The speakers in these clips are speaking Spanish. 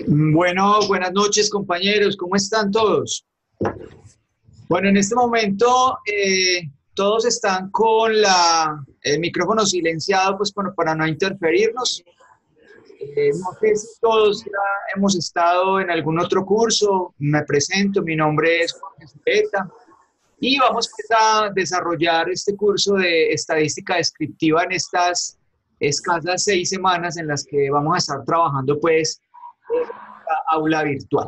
Bueno, buenas noches compañeros, ¿cómo están todos? Bueno, en este momento todos están con el micrófono silenciado pues para no interferirnos. No sé si todos ya hemos estado en algún otro curso. Me presento, mi nombre es Jorge Zuleta y vamos pues, a desarrollar este curso de estadística descriptiva en estas escasas 6 semanas en las que vamos a estar trabajando pues en la aula virtual.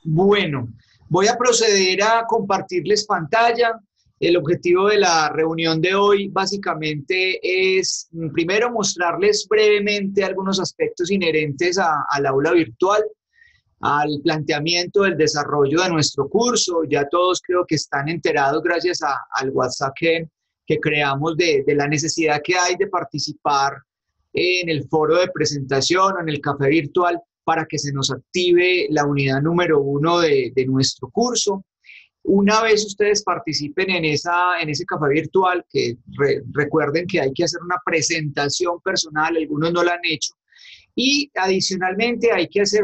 Bueno, voy a proceder a compartirles pantalla. El objetivo de la reunión de hoy básicamente es, primero, mostrarles brevemente algunos aspectos inherentes al aula virtual, al planteamiento del desarrollo de nuestro curso. Ya todos creo que están enterados gracias al WhatsApp que creamos de la necesidad que hay de participar en el foro de presentación o en el café virtual para que se nos active la unidad número 1 de nuestro curso. Una vez ustedes participen en ese café virtual, que recuerden que hay que hacer una presentación personal, algunos no la han hecho, y adicionalmente hay que hacer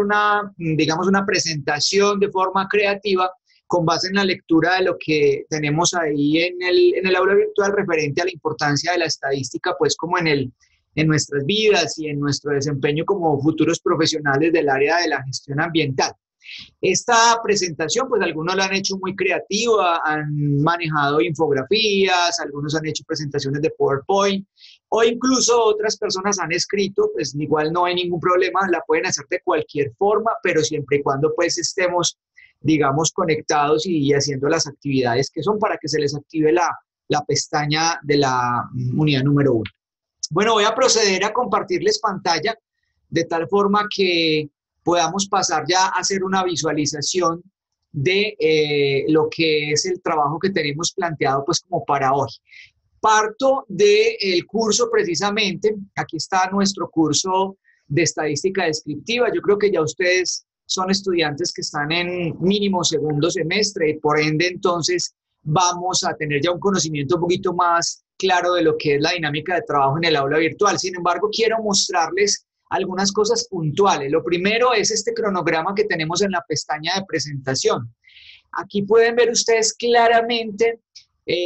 digamos, una presentación de forma creativa con base en la lectura de lo que tenemos ahí en el aula virtual referente a la importancia de la estadística, pues como en nuestras vidas y en nuestro desempeño como futuros profesionales del área de la gestión ambiental. Esta presentación, pues algunos la han hecho muy creativa, han manejado infografías, algunos han hecho presentaciones de PowerPoint, o incluso otras personas han escrito, pues igual no hay ningún problema, la pueden hacer de cualquier forma, pero siempre y cuando pues estemos, digamos, conectados y haciendo las actividades que son para que se les active la pestaña de la unidad número 1. Bueno, voy a proceder a compartirles pantalla de tal forma que podamos pasar ya a hacer una visualización de lo que es el trabajo que tenemos planteado pues como para hoy. Parto del curso precisamente, aquí está nuestro curso de estadística descriptiva. Yo creo que ya ustedes son estudiantes que están en mínimo segundo semestre y por ende entonces vamos a tener ya un conocimiento un poquito más claro de lo que es la dinámica de trabajo en el aula virtual. Sin embargo, quiero mostrarles algunas cosas puntuales. Lo primero es este cronograma que tenemos en la pestaña de presentación. Aquí pueden ver ustedes claramente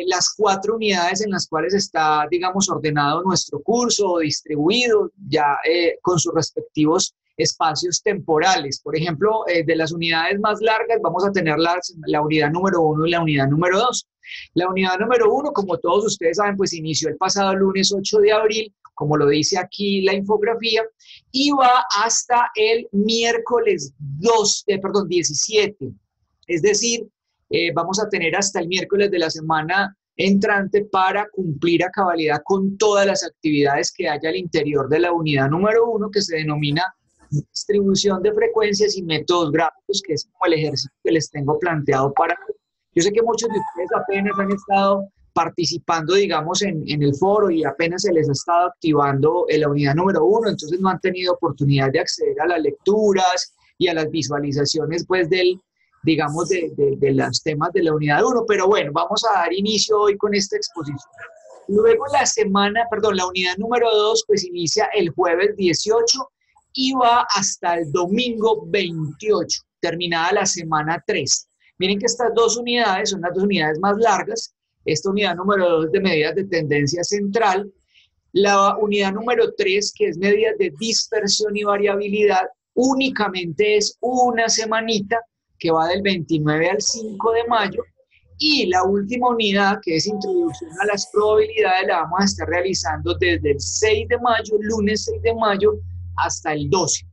las 4 unidades en las cuales está, digamos, ordenado nuestro curso o distribuido ya con sus respectivos espacios temporales. Por ejemplo, de las unidades más largas vamos a tener la unidad número 1 y la unidad número 2. La unidad número 1, como todos ustedes saben, pues inició el pasado lunes 8 de abril, como lo dice aquí la infografía, y va hasta el miércoles 17. Es decir, vamos a tener hasta el miércoles de la semana entrante para cumplir a cabalidad con todas las actividades que haya al interior de la unidad número 1, que se denomina distribución de frecuencias y métodos gráficos, que es como el ejercicio que les tengo planteado para hoy. Yo sé que muchos de ustedes apenas han estado participando, digamos, en el foro y apenas se les ha estado activando la unidad número 1, entonces no han tenido oportunidad de acceder a las lecturas y a las visualizaciones, pues, digamos, de los temas de la unidad 1, pero bueno, vamos a dar inicio hoy con esta exposición. Luego la unidad número 2, pues inicia el jueves 18 y va hasta el domingo 28, terminada la semana 3. Miren que estas dos unidades son las dos unidades más largas. Esta unidad número 2 de medidas de tendencia central. La unidad número 3, que es medidas de dispersión y variabilidad, únicamente es una semanita, que va del 29 al 5 de mayo. Y la última unidad, que es introducción a las probabilidades, la vamos a estar realizando desde el 6 de mayo, lunes 6 de mayo, hasta el 12.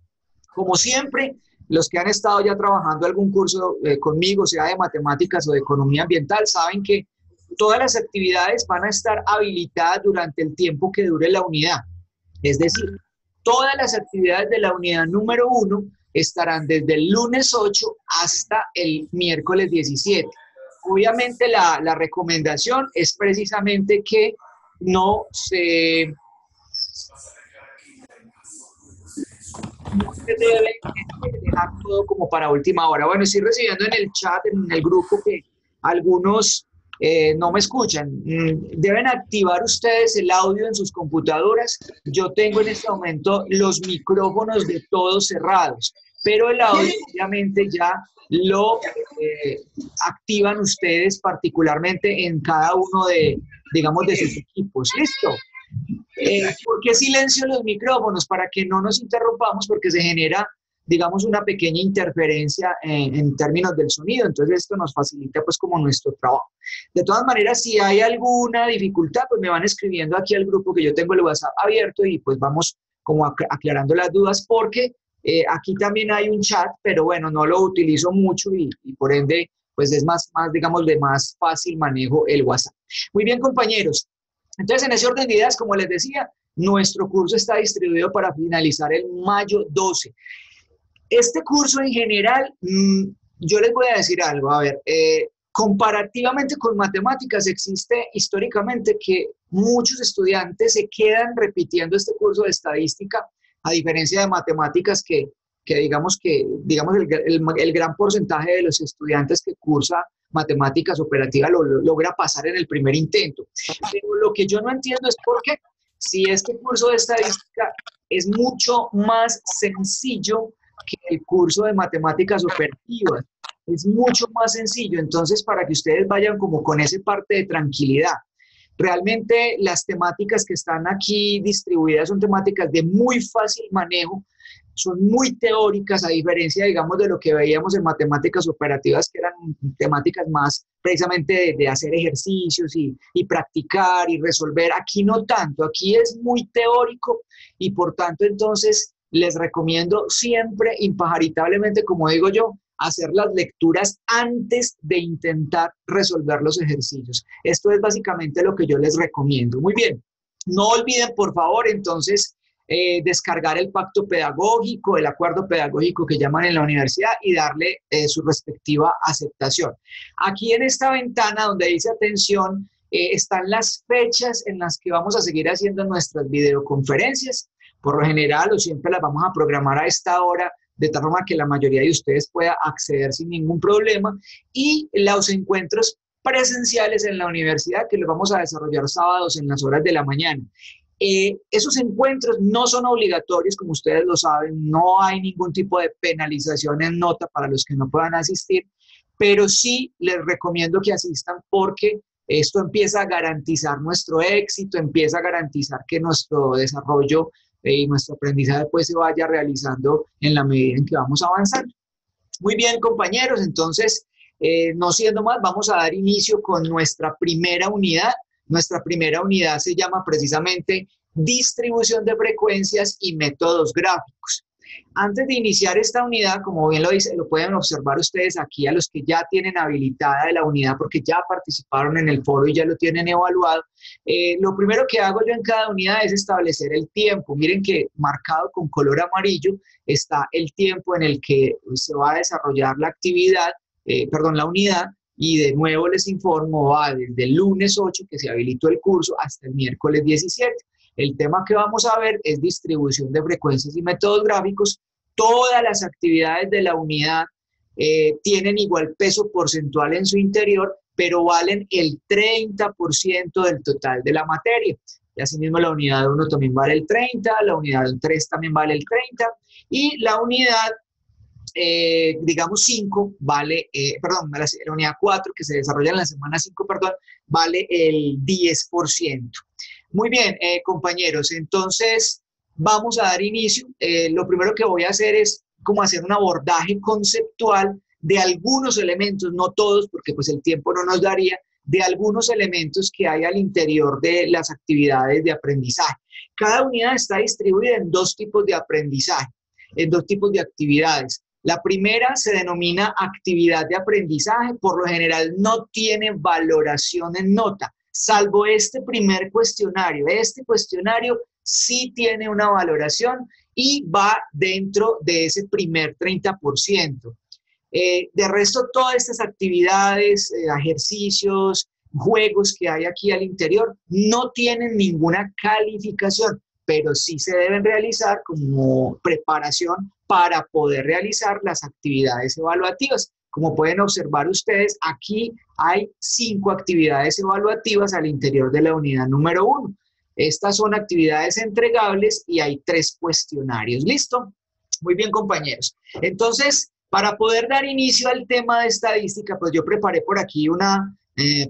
Como siempre, los que han estado ya trabajando algún curso conmigo, sea de matemáticas o de economía ambiental, saben que todas las actividades van a estar habilitadas durante el tiempo que dure la unidad. Es decir, todas las actividades de la unidad número 1 estarán desde el lunes 8 hasta el miércoles 17. Obviamente la recomendación es precisamente que no se debe dejar todo como para última hora. Bueno, estoy recibiendo en el chat, en el grupo, que algunos no me escuchan. Deben activar ustedes el audio en sus computadoras. Yo tengo en este momento los micrófonos de todos cerrados, pero el audio obviamente ya lo activan ustedes particularmente en cada uno de, digamos, de sus equipos. ¿Listo? ¿Por qué silencio los micrófonos? Para que no nos interrumpamos, porque se genera, digamos, una pequeña interferencia en términos del sonido. Entonces esto nos facilita pues como nuestro trabajo. De todas maneras, si hay alguna dificultad, pues me van escribiendo aquí al grupo, que yo tengo el WhatsApp abierto, y pues vamos como aclarando las dudas, porque aquí también hay un chat, pero bueno, no lo utilizo mucho y por ende pues es más, digamos, de más fácil manejo el WhatsApp. Muy bien, compañeros. Entonces, en ese orden de ideas, como les decía, nuestro curso está distribuido para finalizar el mayo 12. Este curso en general, yo les voy a decir algo, a ver, comparativamente con matemáticas, existe históricamente que muchos estudiantes se quedan repitiendo este curso de estadística, a diferencia de matemáticas que digamos el gran porcentaje de los estudiantes que cursa matemáticas operativas lo logra pasar en el primer intento. Pero lo que yo no entiendo es por qué, si este curso de estadística es mucho más sencillo que el curso de matemáticas operativas, es mucho más sencillo. Entonces, para que ustedes vayan como con esa parte de tranquilidad. Realmente las temáticas que están aquí distribuidas son temáticas de muy fácil manejo, son muy teóricas, a diferencia, digamos, de lo que veíamos en matemáticas operativas, que eran temáticas más precisamente de hacer ejercicios y practicar y resolver. Aquí no tanto, aquí es muy teórico y por tanto entonces les recomiendo siempre, impajaritablemente, como digo yo, hacer las lecturas antes de intentar resolver los ejercicios. Esto es básicamente lo que yo les recomiendo. Muy bien, no olviden por favor entonces descargar el pacto pedagógico, el acuerdo pedagógico que llaman en la universidad y darle su respectiva aceptación. Aquí en esta ventana donde dice atención, están las fechas en las que vamos a seguir haciendo nuestras videoconferencias. Por lo general o siempre las vamos a programar a esta hora, de tal forma que la mayoría de ustedes pueda acceder sin ningún problema, y los encuentros presenciales en la universidad que los vamos a desarrollar sábados en las horas de la mañana. Esos encuentros no son obligatorios, como ustedes lo saben, no hay ningún tipo de penalización en nota para los que no puedan asistir, pero sí les recomiendo que asistan porque esto empieza a garantizar nuestro éxito, empieza a garantizar que nuestro desarrollo y nuestro aprendizaje pues se vaya realizando en la medida en que vamos avanzando. Muy bien, compañeros, entonces, no siendo más, vamos a dar inicio con nuestra primera unidad. Nuestra primera unidad se llama precisamente distribución de frecuencias y métodos gráficos. Antes de iniciar esta unidad, como bien lo dice, lo pueden observar ustedes aquí a los que ya tienen habilitada la unidad porque ya participaron en el foro y ya lo tienen evaluado. Lo primero que hago yo en cada unidad es establecer el tiempo. Miren que marcado con color amarillo está el tiempo en el que se va a desarrollar la actividad, la unidad, y de nuevo les informo, va desde el lunes 8 que se habilitó el curso hasta el miércoles 17. El tema que vamos a ver es distribución de frecuencias y métodos gráficos. Todas las actividades de la unidad tienen igual peso porcentual en su interior, pero valen el 30% del total de la materia. Y asimismo la unidad 1 también vale el 30, la unidad 3 también vale el 30 y la unidad digamos 5 vale, la unidad 4 que se desarrolla en la semana 5, vale el 10%. Muy bien, compañeros, entonces vamos a dar inicio. Lo primero que voy a hacer es como hacer un abordaje conceptual de algunos elementos, no todos, porque pues el tiempo no nos daría, de algunos elementos que hay al interior de las actividades de aprendizaje. Cada unidad está distribuida en dos tipos de aprendizaje, en dos tipos de actividades. La primera se denomina actividad de aprendizaje, por lo general no tiene valoración en nota, salvo este primer cuestionario. Este cuestionario sí tiene una valoración y va dentro de ese primer 30%. De resto, todas estas actividades, ejercicios, juegos que hay aquí al interior no tienen ninguna calificación, pero sí se deben realizar como preparación para poder realizar las actividades evaluativas. Como pueden observar ustedes, aquí hay 5 actividades evaluativas al interior de la unidad número 1. Estas son actividades entregables y hay 3 cuestionarios. ¿Listo? Muy bien, compañeros. Entonces, para poder dar inicio al tema de estadística, pues yo preparé por aquí una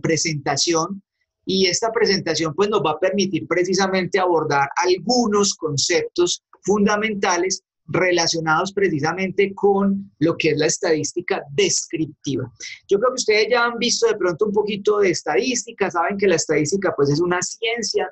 presentación y esta presentación pues nos va a permitir precisamente abordar algunos conceptos fundamentales relacionados precisamente con lo que es la estadística descriptiva. Yo creo que ustedes ya han visto de pronto un poquito de estadística, saben que la estadística pues es una ciencia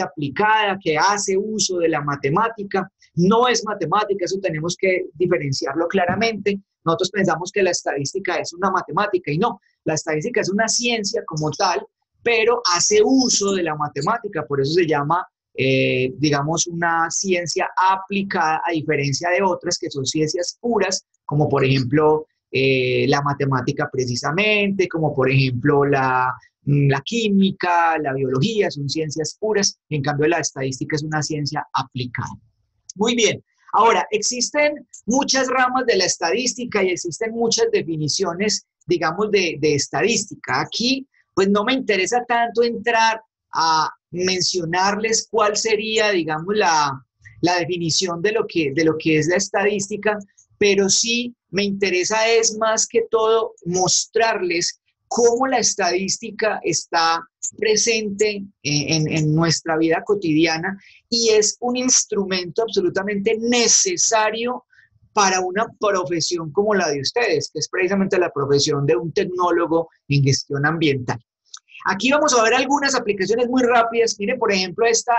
aplicada que hace uso de la matemática. No es matemática, eso tenemos que diferenciarlo claramente. Nosotros pensamos que la estadística es una matemática y no, la estadística es una ciencia como tal, pero hace uso de la matemática, por eso se llama digamos, una ciencia aplicada a diferencia de otras que son ciencias puras, como por ejemplo la matemática precisamente, como por ejemplo la química, la biología, son ciencias puras, en cambio la estadística es una ciencia aplicada. Muy bien, ahora existen muchas ramas de la estadística y existen muchas definiciones, digamos, de estadística. Aquí, pues no me interesa tanto entrar a mencionarles cuál sería, digamos, la definición de lo que es la estadística, pero sí me interesa es más que todo mostrarles cómo la estadística está presente en nuestra vida cotidiana y es un instrumento absolutamente necesario para una profesión como la de ustedes, que es precisamente la profesión de un tecnólogo en gestión ambiental. Aquí vamos a ver algunas aplicaciones muy rápidas. Miren, por ejemplo, esta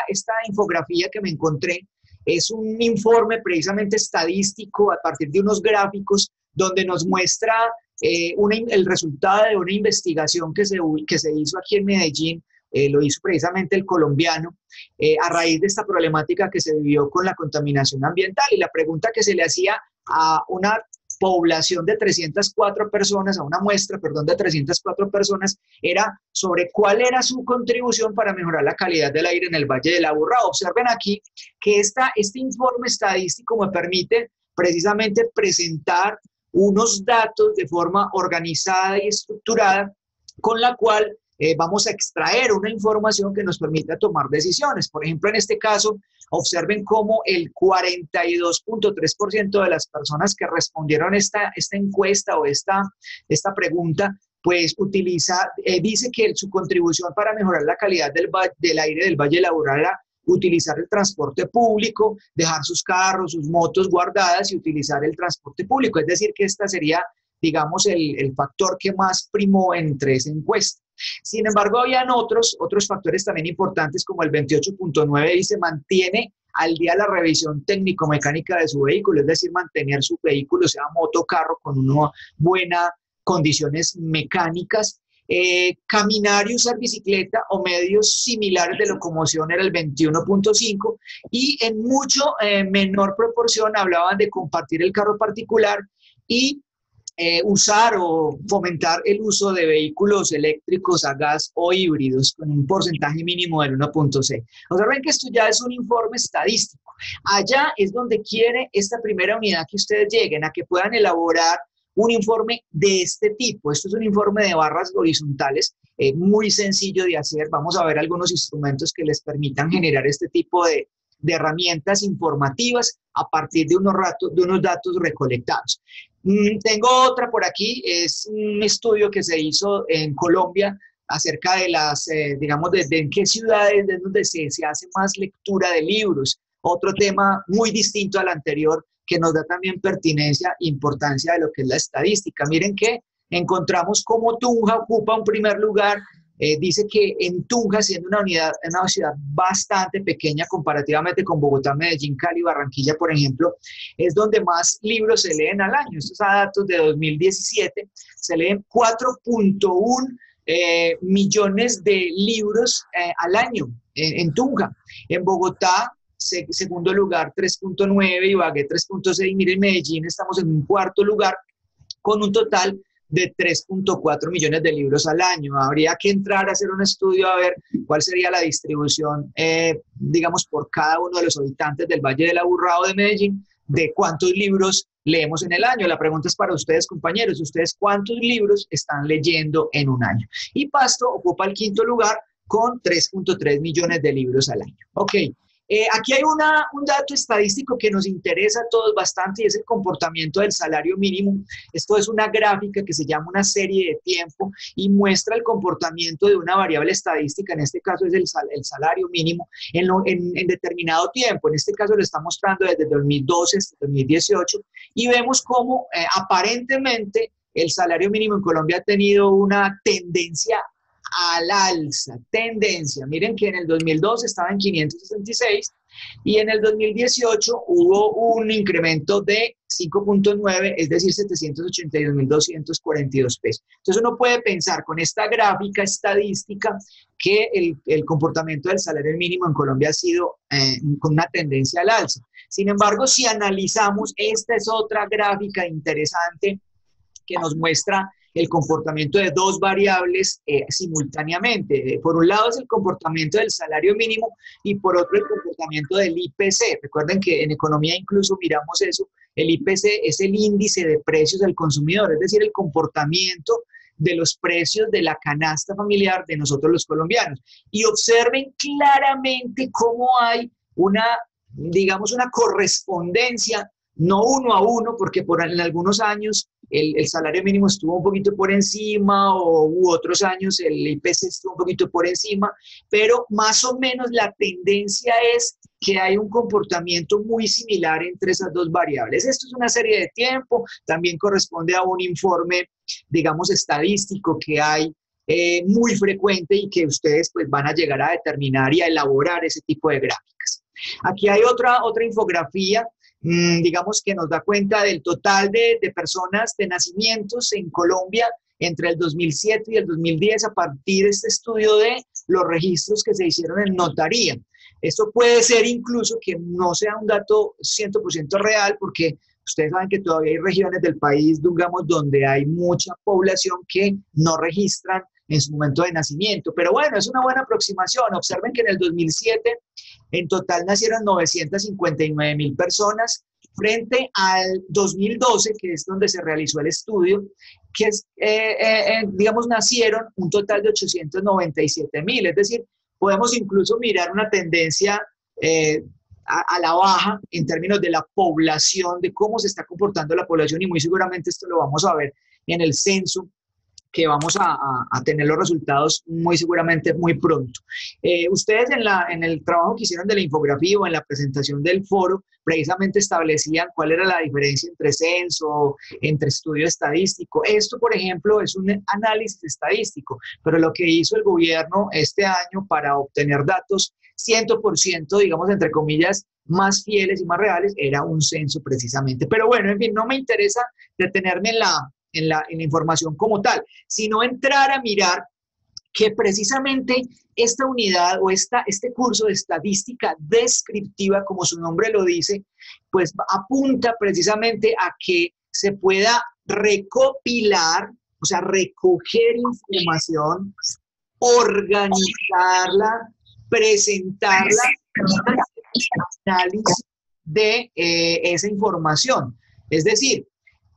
infografía que me encontré es un informe precisamente estadístico a partir de unos gráficos donde nos muestra el resultado de una investigación que se hizo aquí en Medellín. Lo hizo precisamente el colombiano a raíz de esta problemática que se vivió con la contaminación ambiental, y la pregunta que se le hacía a una población de 304 personas, a una muestra, perdón, de 304 personas, era sobre cuál era su contribución para mejorar la calidad del aire en el Valle del Aburrá. Observen aquí que este informe estadístico me permite precisamente presentar unos datos de forma organizada y estructurada con la cual vamos a extraer una información que nos permita tomar decisiones. Por ejemplo, en este caso, observen cómo el 42.3% de las personas que respondieron esta encuesta o esta pregunta, pues dice que su contribución para mejorar la calidad del aire del Valle de la Aburrá era utilizar el transporte público, dejar sus carros, sus motos guardadas y utilizar el transporte público. Es decir, que esta sería, digamos, el factor que más primó entre esa encuesta. Sin embargo, habían otros factores también importantes, como el 28.9 dice, mantiene al día la revisión técnico-mecánica de su vehículo, es decir, mantener su vehículo, sea moto, carro, con una buena condiciones mecánicas. Caminar y usar bicicleta o medios similares de locomoción era el 21.5 y en mucho menor proporción hablaban de compartir el carro particular y usar o fomentar el uso de vehículos eléctricos a gas o híbridos con un porcentaje mínimo del 1.6. Observen que esto ya es un informe estadístico. Allá es donde quiere esta primera unidad que ustedes lleguen, a que puedan elaborar un informe de este tipo. Esto es un informe de barras horizontales, muy sencillo de hacer. Vamos a ver algunos instrumentos que les permitan generar este tipo de herramientas informativas a partir de unos datos recolectados. Tengo otra por aquí, es un estudio que se hizo en Colombia acerca de las, digamos, de en qué ciudades es donde se hace más lectura de libros. Otro tema muy distinto al anterior que nos da también pertinencia e importancia de lo que es la estadística. Miren que encontramos cómo Tunja ocupa un primer lugar. Dice que en Tunja, siendo una ciudad bastante pequeña comparativamente con Bogotá, Medellín, Cali, Barranquilla, por ejemplo, es donde más libros se leen al año. Estos datos de 2017, se leen 4.1 millones de libros al año en Tunja. En Bogotá, segundo lugar 3.9, Ibagué 3.6, miren, Medellín estamos en un cuarto lugar con un total de 3.4 millones de libros al año. Habría que entrar a hacer un estudio a ver cuál sería la distribución, digamos, por cada uno de los habitantes del Valle del Aburrá o de Medellín, de cuántos libros leemos en el año. La pregunta es para ustedes, compañeros. ¿Ustedes cuántos libros están leyendo en un año? Y Pasto ocupa el quinto lugar con 3.3 millones de libros al año. Ok. Aquí hay un dato estadístico que nos interesa a todos bastante y es el comportamiento del salario mínimo. Esto es una gráfica que se llama una serie de tiempo y muestra el comportamiento de una variable estadística, en este caso es el salario mínimo, en determinado tiempo. En este caso lo está mostrando desde 2012 hasta 2018 y vemos cómo aparentemente el salario mínimo en Colombia ha tenido una tendencia al alza, tendencia. Miren que en el 2012 estaba en 566 y en el 2018 hubo un incremento de 5.9, es decir, 782.242 pesos. Entonces uno puede pensar con esta gráfica estadística que el comportamiento del salario mínimo en Colombia ha sido con una tendencia al alza. Sin embargo, si analizamos, esta es otra gráfica interesante que nos muestra el comportamiento de dos variables simultáneamente. Por un lado es el comportamiento del salario mínimo y por otro el comportamiento del IPC. Recuerden que en economía incluso miramos eso. El IPC es el índice de precios del consumidor, es decir, el comportamiento de los precios de la canasta familiar de nosotros los colombianos. Y observen claramente cómo hay digamos, una correspondencia, no uno a uno, porque en algunos años el salario mínimo estuvo un poquito por encima u otros años el IPC estuvo un poquito por encima, pero más o menos la tendencia es que hay un comportamiento muy similar entre esas dos variables. Esto es una serie de tiempo, también corresponde a un informe, digamos, estadístico que hay muy frecuente y que ustedes pues van a llegar a determinar y a elaborar ese tipo de gráficas. Aquí hay otra infografía, digamos, que nos da cuenta del total de personas de nacimientos en Colombia entre el 2007 y el 2010 a partir de este estudio de los registros que se hicieron en notaría. Esto puede ser incluso que no sea un dato 100% real porque ustedes saben que todavía hay regiones del país, digamos, donde hay mucha población que no registran en su momento de nacimiento. Pero bueno, es una buena aproximación. Observen que en el 2007 en total nacieron 959.000 personas frente al 2012, que es donde se realizó el estudio, que es, digamos, nacieron un total de 897.000. Es decir, podemos incluso mirar una tendencia a la baja en términos de la población, de cómo se está comportando la población y muy seguramente esto lo vamos a ver en el censo que vamos a tener los resultados muy seguramente muy pronto. Ustedes en el trabajo que hicieron de la infografía o en la presentación del foro, precisamente establecían cuál era la diferencia entre censo, entre estudio estadístico. Esto, por ejemplo, es un análisis estadístico, pero lo que hizo el gobierno este año para obtener datos 100%, digamos, entre comillas, más fieles y más reales, era un censo precisamente. Pero bueno, en fin, no me interesa detenerme en la información como tal, sino entrar a mirar que precisamente esta unidad o este curso de estadística descriptiva, como su nombre lo dice, pues apunta precisamente a que se pueda recopilar, o sea, recoger información, organizarla, presentarla y análisis de esa información. Es decir,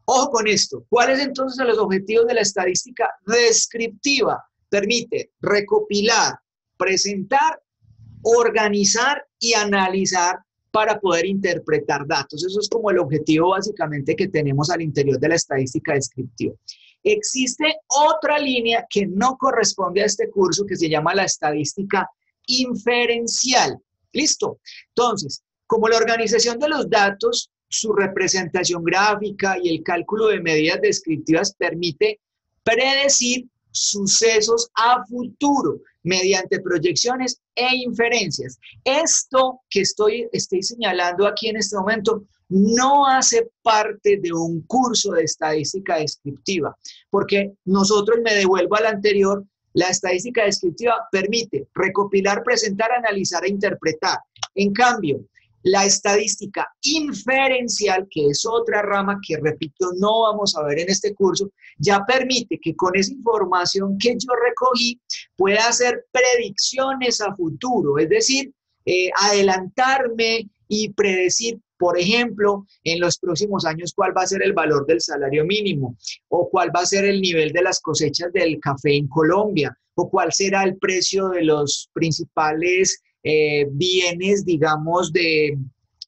ojo con esto, ¿cuáles entonces los objetivos de la estadística descriptiva? Permite recopilar, presentar, organizar y analizar para poder interpretar datos. Eso es como el objetivo básicamente que tenemos al interior de la estadística descriptiva. Existe otra línea que no corresponde a este curso que se llama la estadística inferencial. ¿Listo? Entonces, como la organización de los datos, su representación gráfica y el cálculo de medidas descriptivas permite predecir sucesos a futuro mediante proyecciones e inferencias. Esto que estoy señalando aquí en este momento no hace parte de un curso de estadística descriptiva, porque nosotros, me devuelvo al anterior, la estadística descriptiva permite recopilar, presentar, analizar e interpretar. En cambio, la estadística inferencial, que es otra rama que, repito, no vamos a ver en este curso, ya permite que con esa información que yo recogí pueda hacer predicciones a futuro, es decir, adelantarme y predecir, por ejemplo, en los próximos años cuál va a ser el valor del salario mínimo, o cuál va a ser el nivel de las cosechas del café en Colombia, o cuál será el precio de los principales bienes, digamos, de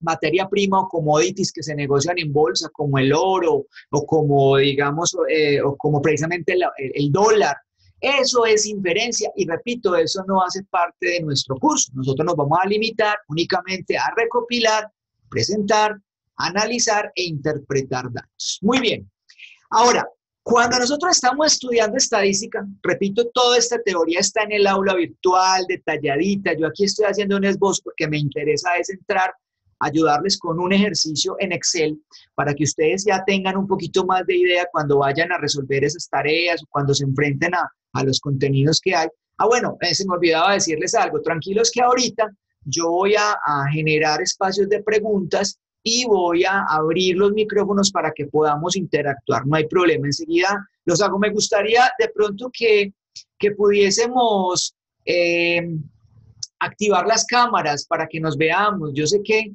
materia prima o commodities que se negocian en bolsa, como el oro o como, digamos, o como precisamente el dólar. Eso es inferencia y, repito, eso no hace parte de nuestro curso. Nosotros nos vamos a limitar únicamente a recopilar, presentar, analizar e interpretar datos. Muy bien. Ahora, cuando nosotros estamos estudiando estadística, repito, toda esta teoría está en el aula virtual, detalladita. Yo aquí estoy haciendo un esbozo porque me interesa es entrar, ayudarles con un ejercicio en Excel para que ustedes ya tengan un poquito más de idea cuando vayan a resolver esas tareas o cuando se enfrenten a los contenidos que hay. Bueno, se me olvidaba decirles algo. Tranquilos que ahorita yo voy a generar espacios de preguntas y voy a abrir los micrófonos para que podamos interactuar. No hay problema, enseguida los hago. Me gustaría de pronto que pudiésemos activar las cámaras para que nos veamos. Yo sé que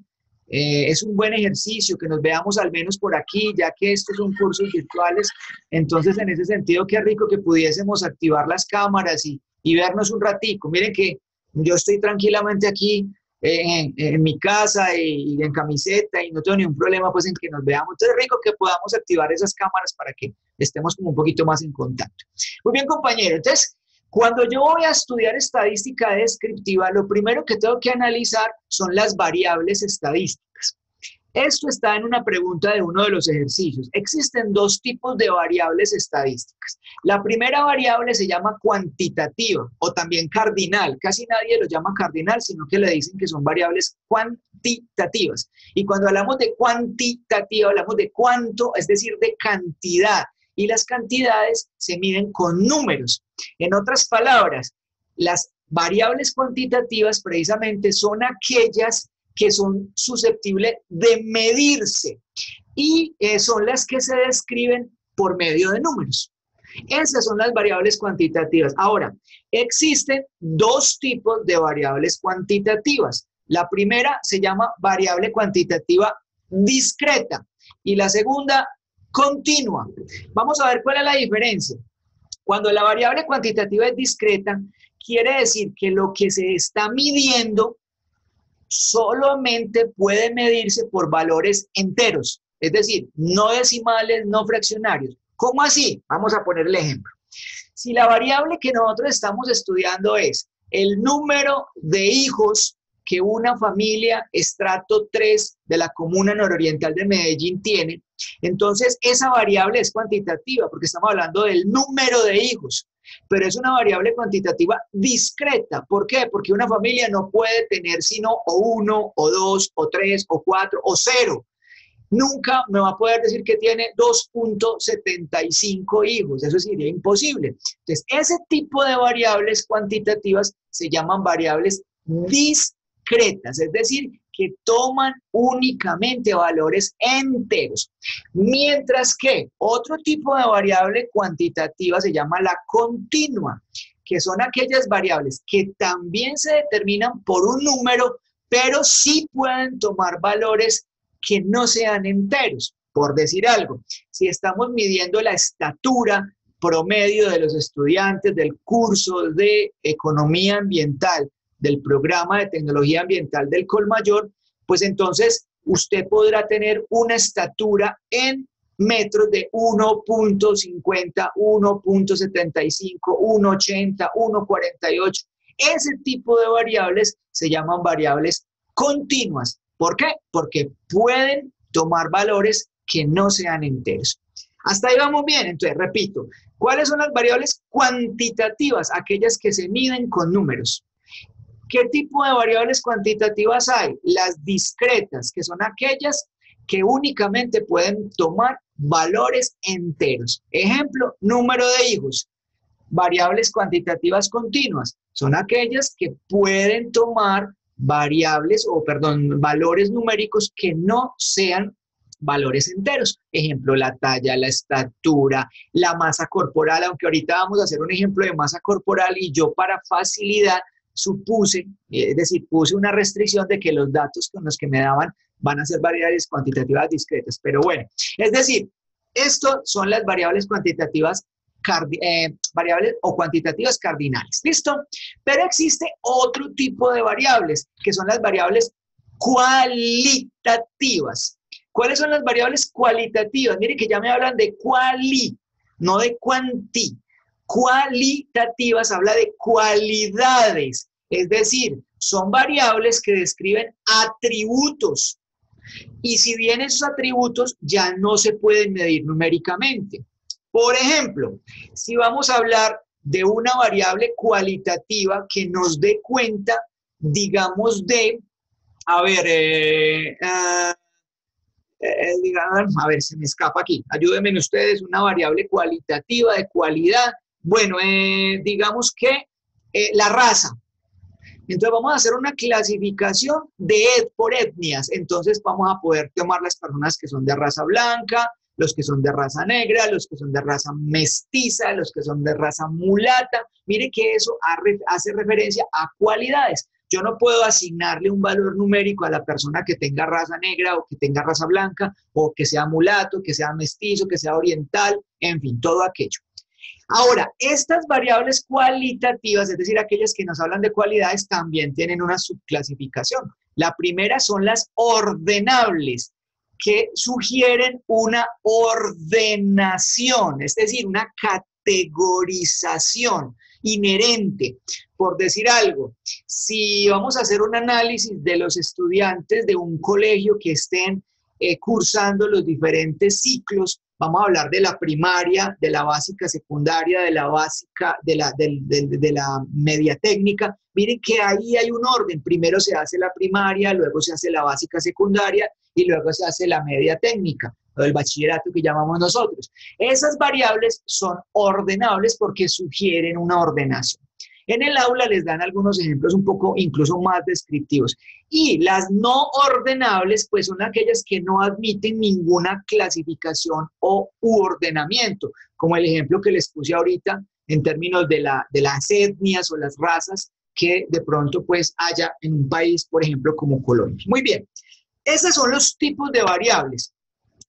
es un buen ejercicio que nos veamos al menos por aquí, ya que estos son cursos virtuales. Entonces, en ese sentido, qué rico que pudiésemos activar las cámaras y vernos un ratico. Miren que yo estoy tranquilamente aquí en mi casa y en camiseta y no tengo ningún problema pues en que nos veamos. Entonces es rico que podamos activar esas cámaras para que estemos como un poquito más en contacto. Muy bien, compañero. Entonces, cuando yo voy a estudiar estadística descriptiva, lo primero que tengo que analizar son las variables estadísticas. Esto está en una pregunta de uno de los ejercicios. Existen dos tipos de variables estadísticas. La primera variable se llama cuantitativa o también cardinal. Casi nadie lo llama cardinal, sino que le dicen que son variables cuantitativas. Y cuando hablamos de cuantitativa, hablamos de cuánto, es decir, de cantidad. Y las cantidades se miden con números. En otras palabras, las variables cuantitativas precisamente son aquellas que son susceptibles de medirse y son las que se describen por medio de números. Esas son las variables cuantitativas. Ahora, existen dos tipos de variables cuantitativas. La primera se llama variable cuantitativa discreta y la segunda continua. Vamos a ver cuál es la diferencia. Cuando la variable cuantitativa es discreta, quiere decir que lo que se está midiendo solamente puede medirse por valores enteros, es decir, no decimales, no fraccionarios. ¿Cómo así? Vamos a poner el ejemplo. Si la variable que nosotros estamos estudiando es el número de hijos que una familia estrato 3 de la comuna nororiental de Medellín tiene, entonces esa variable es cuantitativa porque estamos hablando del número de hijos. pero es una variable cuantitativa discreta. ¿Por qué? Porque una familia no puede tener sino o 1, o 2, o 3, o 4, o 0. Nunca me va a poder decir que tiene 2.75 hijos, eso sería imposible. Entonces, ese tipo de variables cuantitativas se llaman variables discretas, es decir, que toman únicamente valores enteros. Mientras que otro tipo de variable cuantitativa se llama la continua, que son aquellas variables que también se determinan por un número, pero sí pueden tomar valores que no sean enteros. Por decir algo, si estamos midiendo la estatura promedio de los estudiantes del curso de Economía Ambiental del programa de Tecnología Ambiental del Colmayor, pues entonces usted podrá tener una estatura en metros de 1.50, 1.75, 1.80, 1.48. Ese tipo de variables se llaman variables continuas. ¿Por qué? Porque pueden tomar valores que no sean enteros. Hasta ahí vamos bien. Entonces, repito, ¿cuáles son las variables cuantitativas? Aquellas que se miden con números. ¿Qué tipo de variables cuantitativas hay? Las discretas, que son aquellas que únicamente pueden tomar valores enteros. Ejemplo, número de hijos. Variables cuantitativas continuas son aquellas que pueden tomar valores numéricos que no sean valores enteros. Ejemplo, la talla, la estatura, la masa corporal, aunque ahorita vamos a hacer un ejemplo de masa corporal y yo para facilidad supuse, es decir, puse una restricción de que los datos con los que me daban van a ser variables cuantitativas discretas. Pero bueno, es decir, estas son las variables cuantitativas variables o cuantitativas cardinales. ¿Listo? Pero existe otro tipo de variables, que son las variables cualitativas. ¿Cuáles son las variables cualitativas? Mire que ya me hablan de cuali, no de cuanti. Cualitativas habla de cualidades, es decir, son variables que describen atributos. Y si bien esos atributos ya no se pueden medir numéricamente. Por ejemplo, si vamos a hablar de una variable cualitativa que nos dé cuenta, digamos, de, a ver, a ver, se me escapa aquí, ayúdenme ustedes, una variable cualitativa de cualidad, bueno, digamos que la raza. Entonces vamos a hacer una clasificación por etnias, entonces vamos a poder tomar las personas que son de raza blanca, los que son de raza negra, los que son de raza mestiza, los que son de raza mulata. Mire que eso hace referencia a cualidades. Yo no puedo asignarle un valor numérico a la persona que tenga raza negra o que tenga raza blanca o que sea mulato, que sea mestizo, que sea oriental, en fin, todo aquello. Ahora, estas variables cualitativas, es decir, aquellas que nos hablan de cualidades, también tienen una subclasificación. La primera son las ordenables, que sugieren una ordenación, es decir, una categorización inherente. Por decir algo, si vamos a hacer un análisis de los estudiantes de un colegio que estén cursando los diferentes ciclos, vamos a hablar de la primaria, de la básica secundaria, de la básica, de la media técnica. Miren que ahí hay un orden. Primero se hace la primaria, luego se hace la básica secundaria y luego se hace la media técnica, o el bachillerato que llamamos nosotros. Esas variables son ordenables porque sugieren una ordenación. En el aula les dan algunos ejemplos un poco incluso más descriptivos. Y las no ordenables, pues son aquellas que no admiten ninguna clasificación u ordenamiento, como el ejemplo que les puse ahorita en términos de las etnias o las razas que de pronto pues haya en un país, por ejemplo, como Colombia. Muy bien, esos son los tipos de variables.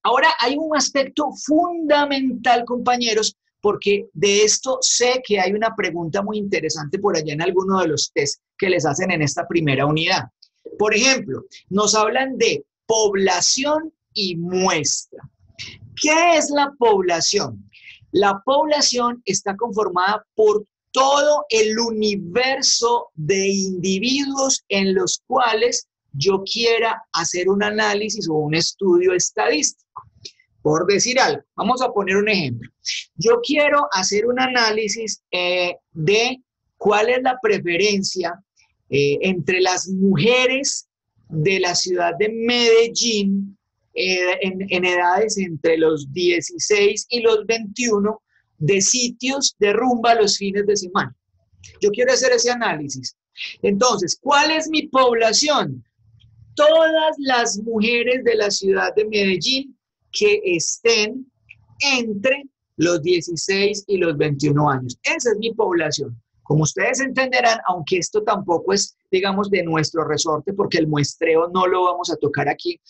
Ahora hay un aspecto fundamental, compañeros, porque de esto sé que hay una pregunta muy interesante por allá en alguno de los test que les hacen en esta primera unidad. Por ejemplo, nos hablan de población y muestra. ¿Qué es la población? La población está conformada por todo el universo de individuos en los cuales yo quiera hacer un análisis o un estudio estadístico. por decir algo. Vamos a poner un ejemplo. Yo quiero hacer un análisis de cuál es la preferencia entre las mujeres de la ciudad de Medellín en edades entre los 16 y los 21 de sitios de rumba los fines de semana. Yo quiero hacer ese análisis. Entonces, ¿cuál es mi población? Todas las mujeres de la ciudad de Medellín que estén entre los 16 y los 21 años. Esa es mi población. Como ustedes entenderán, aunque esto tampoco es, digamos, de nuestro resorte, porque el muestreo no lo vamos a tocar aquí,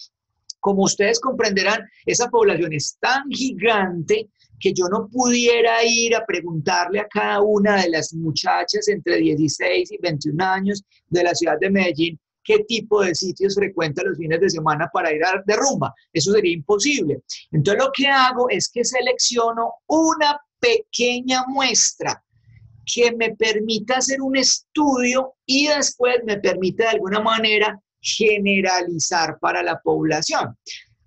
como ustedes comprenderán, esa población es tan gigante que yo no pudiera ir a preguntarle a cada una de las muchachas entre 16 y 21 años de la ciudad de Medellín qué tipo de sitios frecuenta los fines de semana para ir de rumba. Eso sería imposible. Entonces lo que hago es que selecciono una pequeña muestra que me permita hacer un estudio y después me permite de alguna manera generalizar para la población.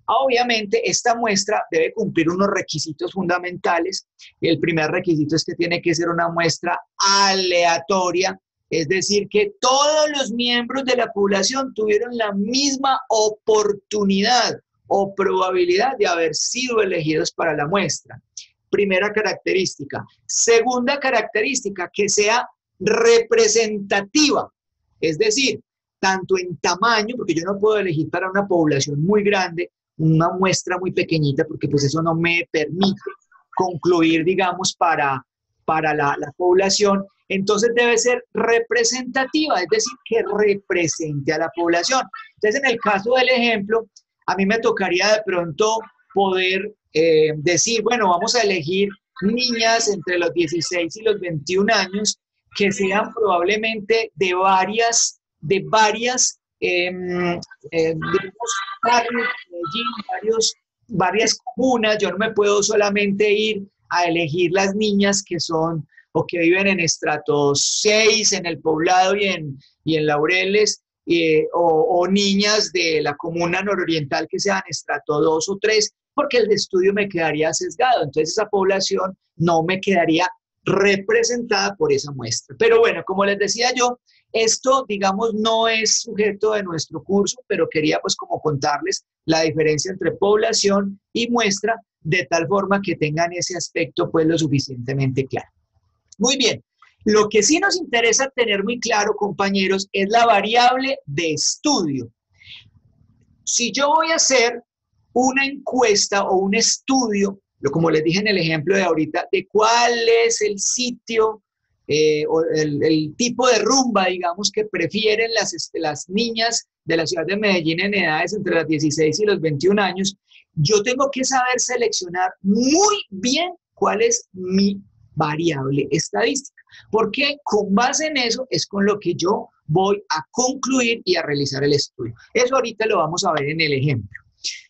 Obviamente, esta muestra debe cumplir unos requisitos fundamentales. El primer requisito es que tiene que ser una muestra aleatoria, es decir, que todos los miembros de la población tuvieron la misma oportunidad o probabilidad de haber sido elegidos para la muestra. Primera característica. Segunda característica, que sea representativa, es decir, tanto en tamaño, porque yo no puedo elegir para una población muy grande una muestra muy pequeñita, porque pues eso no me permite concluir, digamos, para la población. Entonces debe ser representativa, es decir, que represente a la población. Entonces, en el caso del ejemplo, a mí me tocaría de pronto poder decir, bueno, vamos a elegir niñas entre los 16 y los 21 años que sean probablemente de varias digamos, barrios, varias comunas. Yo no me puedo solamente ir a elegir las niñas que son o que viven en estrato 6 en el Poblado y en Laureles, o niñas de la comuna nororiental que sean estrato 2 o 3, porque el estudio me quedaría sesgado. Entonces esa población no me quedaría representada por esa muestra. Pero bueno, como les decía yo, esto, digamos, no es sujeto de nuestro curso, pero quería pues como contarles la diferencia entre población y muestra, de tal forma que tengan ese aspecto pues lo suficientemente claro. Muy bien, lo que sí nos interesa tener muy claro, compañeros, es la variable de estudio. Si yo voy a hacer una encuesta o un estudio, como les dije en el ejemplo de ahorita, de cuál es el sitio o el tipo de rumba, digamos, que prefieren las niñas de la ciudad de Medellín en edades entre las 16 y los 21 años, yo tengo que saber seleccionar muy bien cuál es mi variable estadística, porque con base en eso es con lo que yo voy a concluir y a realizar el estudio. Eso ahorita lo vamos a ver en el ejemplo.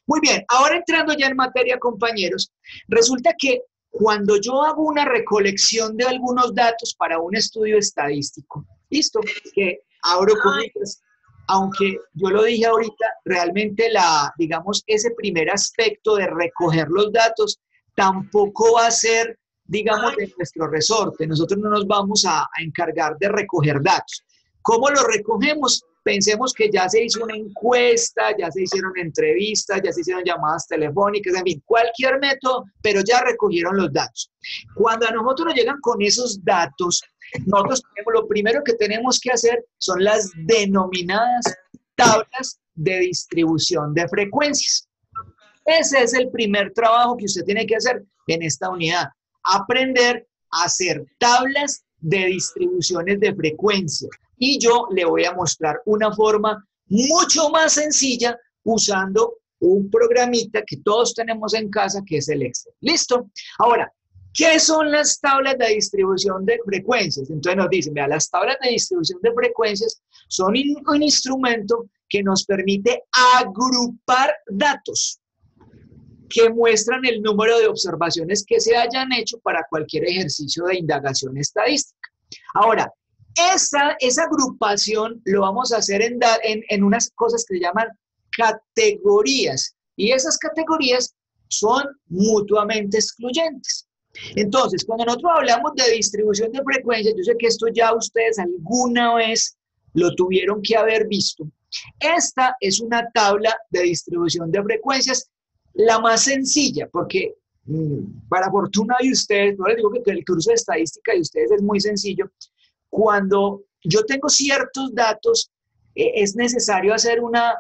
Muy bien, ahora entrando ya en materia, compañeros, resulta que cuando yo hago una recolección de algunos datos para un estudio estadístico, listo, que abro comillas, aunque yo lo dije ahorita, realmente digamos, ese primer aspecto de recoger los datos tampoco va a ser, digamos, de nuestro resorte. Nosotros no nos vamos a encargar de recoger datos. ¿Cómo lo recogemos? Pensemos que ya se hizo una encuesta, ya se hicieron entrevistas, ya se hicieron llamadas telefónicas, en fin, cualquier método, pero ya recogieron los datos. Cuando a nosotros nos llegan con esos datos, nosotros lo primero que tenemos que hacer son las denominadas tablas de distribución de frecuencias. Ese es el primer trabajo que usted tiene que hacer en esta unidad. Aprender a hacer tablas de distribuciones de frecuencia. Y yo le voy a mostrar una forma mucho más sencilla usando un programita que todos tenemos en casa, que es el Excel. ¿Listo? Ahora, ¿qué son las tablas de distribución de frecuencias? Entonces nos dicen, vea, las tablas de distribución de frecuencias son un instrumento que nos permite agrupar datos que muestran el número de observaciones que se hayan hecho para cualquier ejercicio de indagación estadística. Ahora, esa agrupación lo vamos a hacer en unas cosas que se llaman categorías. Y esas categorías son mutuamente excluyentes. Entonces, cuando nosotros hablamos de distribución de frecuencias, yo sé que esto ya ustedes alguna vez lo tuvieron que haber visto. Esta es una tabla de distribución de frecuencias, la más sencilla, porque para fortuna de ustedes, no les digo que el curso de estadística de ustedes es muy sencillo. Cuando yo tengo ciertos datos, es necesario hacer una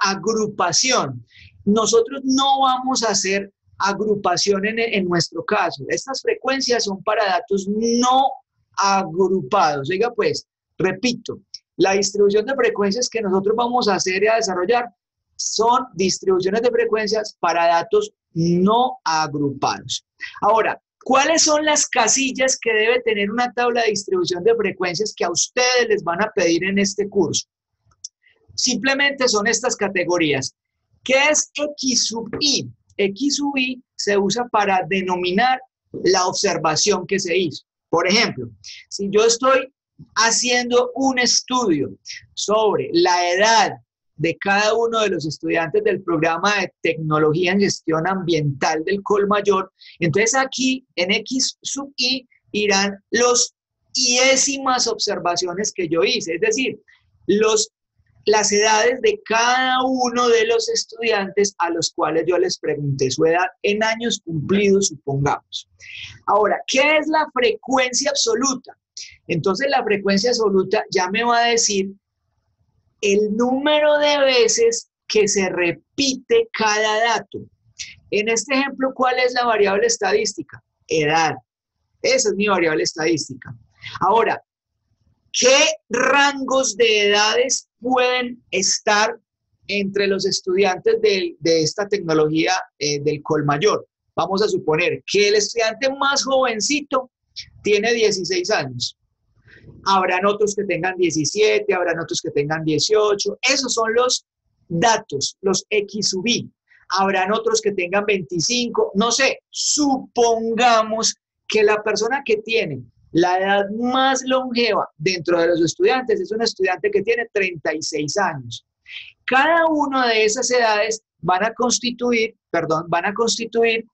agrupación. Nosotros no vamos a hacer agrupación en nuestro caso. Estas frecuencias son para datos no agrupados. Oiga, pues, repito, la distribución de frecuencias que nosotros vamos a hacer y a desarrollar son distribuciones de frecuencias para datos no agrupados. Ahora, ¿cuáles son las casillas que debe tener una tabla de distribución de frecuencias que a ustedes les van a pedir en este curso? Simplemente son estas categorías. ¿Qué es X sub I? X sub I se usa para denominar la observación que se hizo. Por ejemplo, si yo estoy haciendo un estudio sobre la edad de cada uno de los estudiantes del programa de tecnología en gestión ambiental del Colmayor, entonces aquí en X sub I irán los iésimas observaciones que yo hice, es decir, las edades de cada uno de los estudiantes a los cuales yo les pregunté su edad en años cumplidos, supongamos. Ahora, ¿qué es la frecuencia absoluta? Entonces, la frecuencia absoluta ya me va a decir el número de veces que se repite cada dato. En este ejemplo, ¿cuál es la variable estadística? Edad. Esa es mi variable estadística. Ahora, ¿qué rangos de edades pueden estar entre los estudiantes de esta tecnología del Colmayor? Vamos a suponer que el estudiante más jovencito tiene 16 años. Habrán otros que tengan 17, habrán otros que tengan 18. Esos son los datos, los X sub I. Habrán otros que tengan 25. No sé, supongamos que la persona que tiene la edad más longeva dentro de los estudiantes es un estudiante que tiene 36 años. Cada una de esas edades van a constituir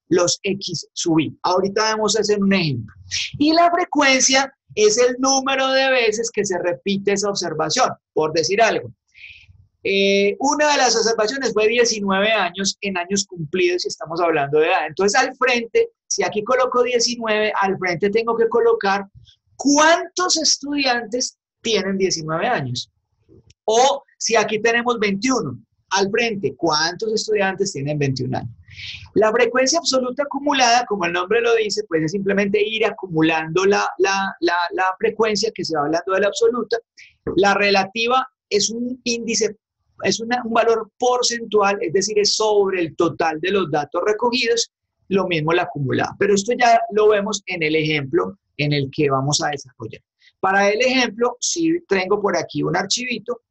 los X sub I. Ahorita vamos a hacer un ejemplo. Y la frecuencia es el número de veces que se repite esa observación, por decir algo. Una de las observaciones fue 19 años en años cumplidos si estamos hablando de edad. Entonces, al frente, si aquí coloco 19, al frente tengo que colocar cuántos estudiantes tienen 19 años. O si aquí tenemos 21, al frente, ¿cuántos estudiantes tienen 21 años? La frecuencia absoluta acumulada, como el nombre lo dice, pues es simplemente ir acumulando la frecuencia que se va hablando de la absoluta. La relativa es un índice, es un valor porcentual, es decir, es sobre el total de los datos recogidos, lo mismo la acumulada. Pero esto ya lo vemos en el ejemplo en el que vamos a desarrollar. Para el ejemplo, sí tengo por aquí un archivito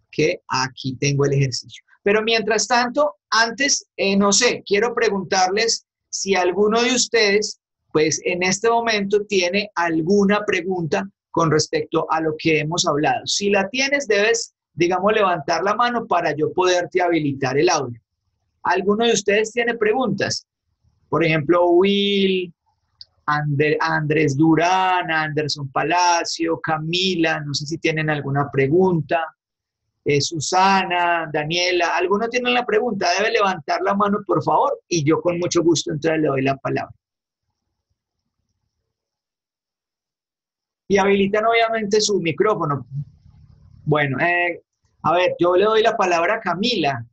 que aquí tengo el ejercicio. Pero mientras tanto, antes, no sé, quiero preguntarles si alguno de ustedes, pues en este momento tiene alguna pregunta con respecto a lo que hemos hablado. Si la tienes, debes, digamos, levantar la mano para yo poderte habilitar el audio. ¿Alguno de ustedes tiene preguntas? Por ejemplo, Will, Andrés Durán, Anderson Palacio, Camila, no sé si tienen alguna pregunta. Susana, Daniela, ¿alguno tiene la pregunta? Debe levantar la mano, por favor, y yo con mucho gusto entonces le doy la palabra. Y habilitan obviamente su micrófono. Bueno, a ver, yo le doy la palabra a Camila.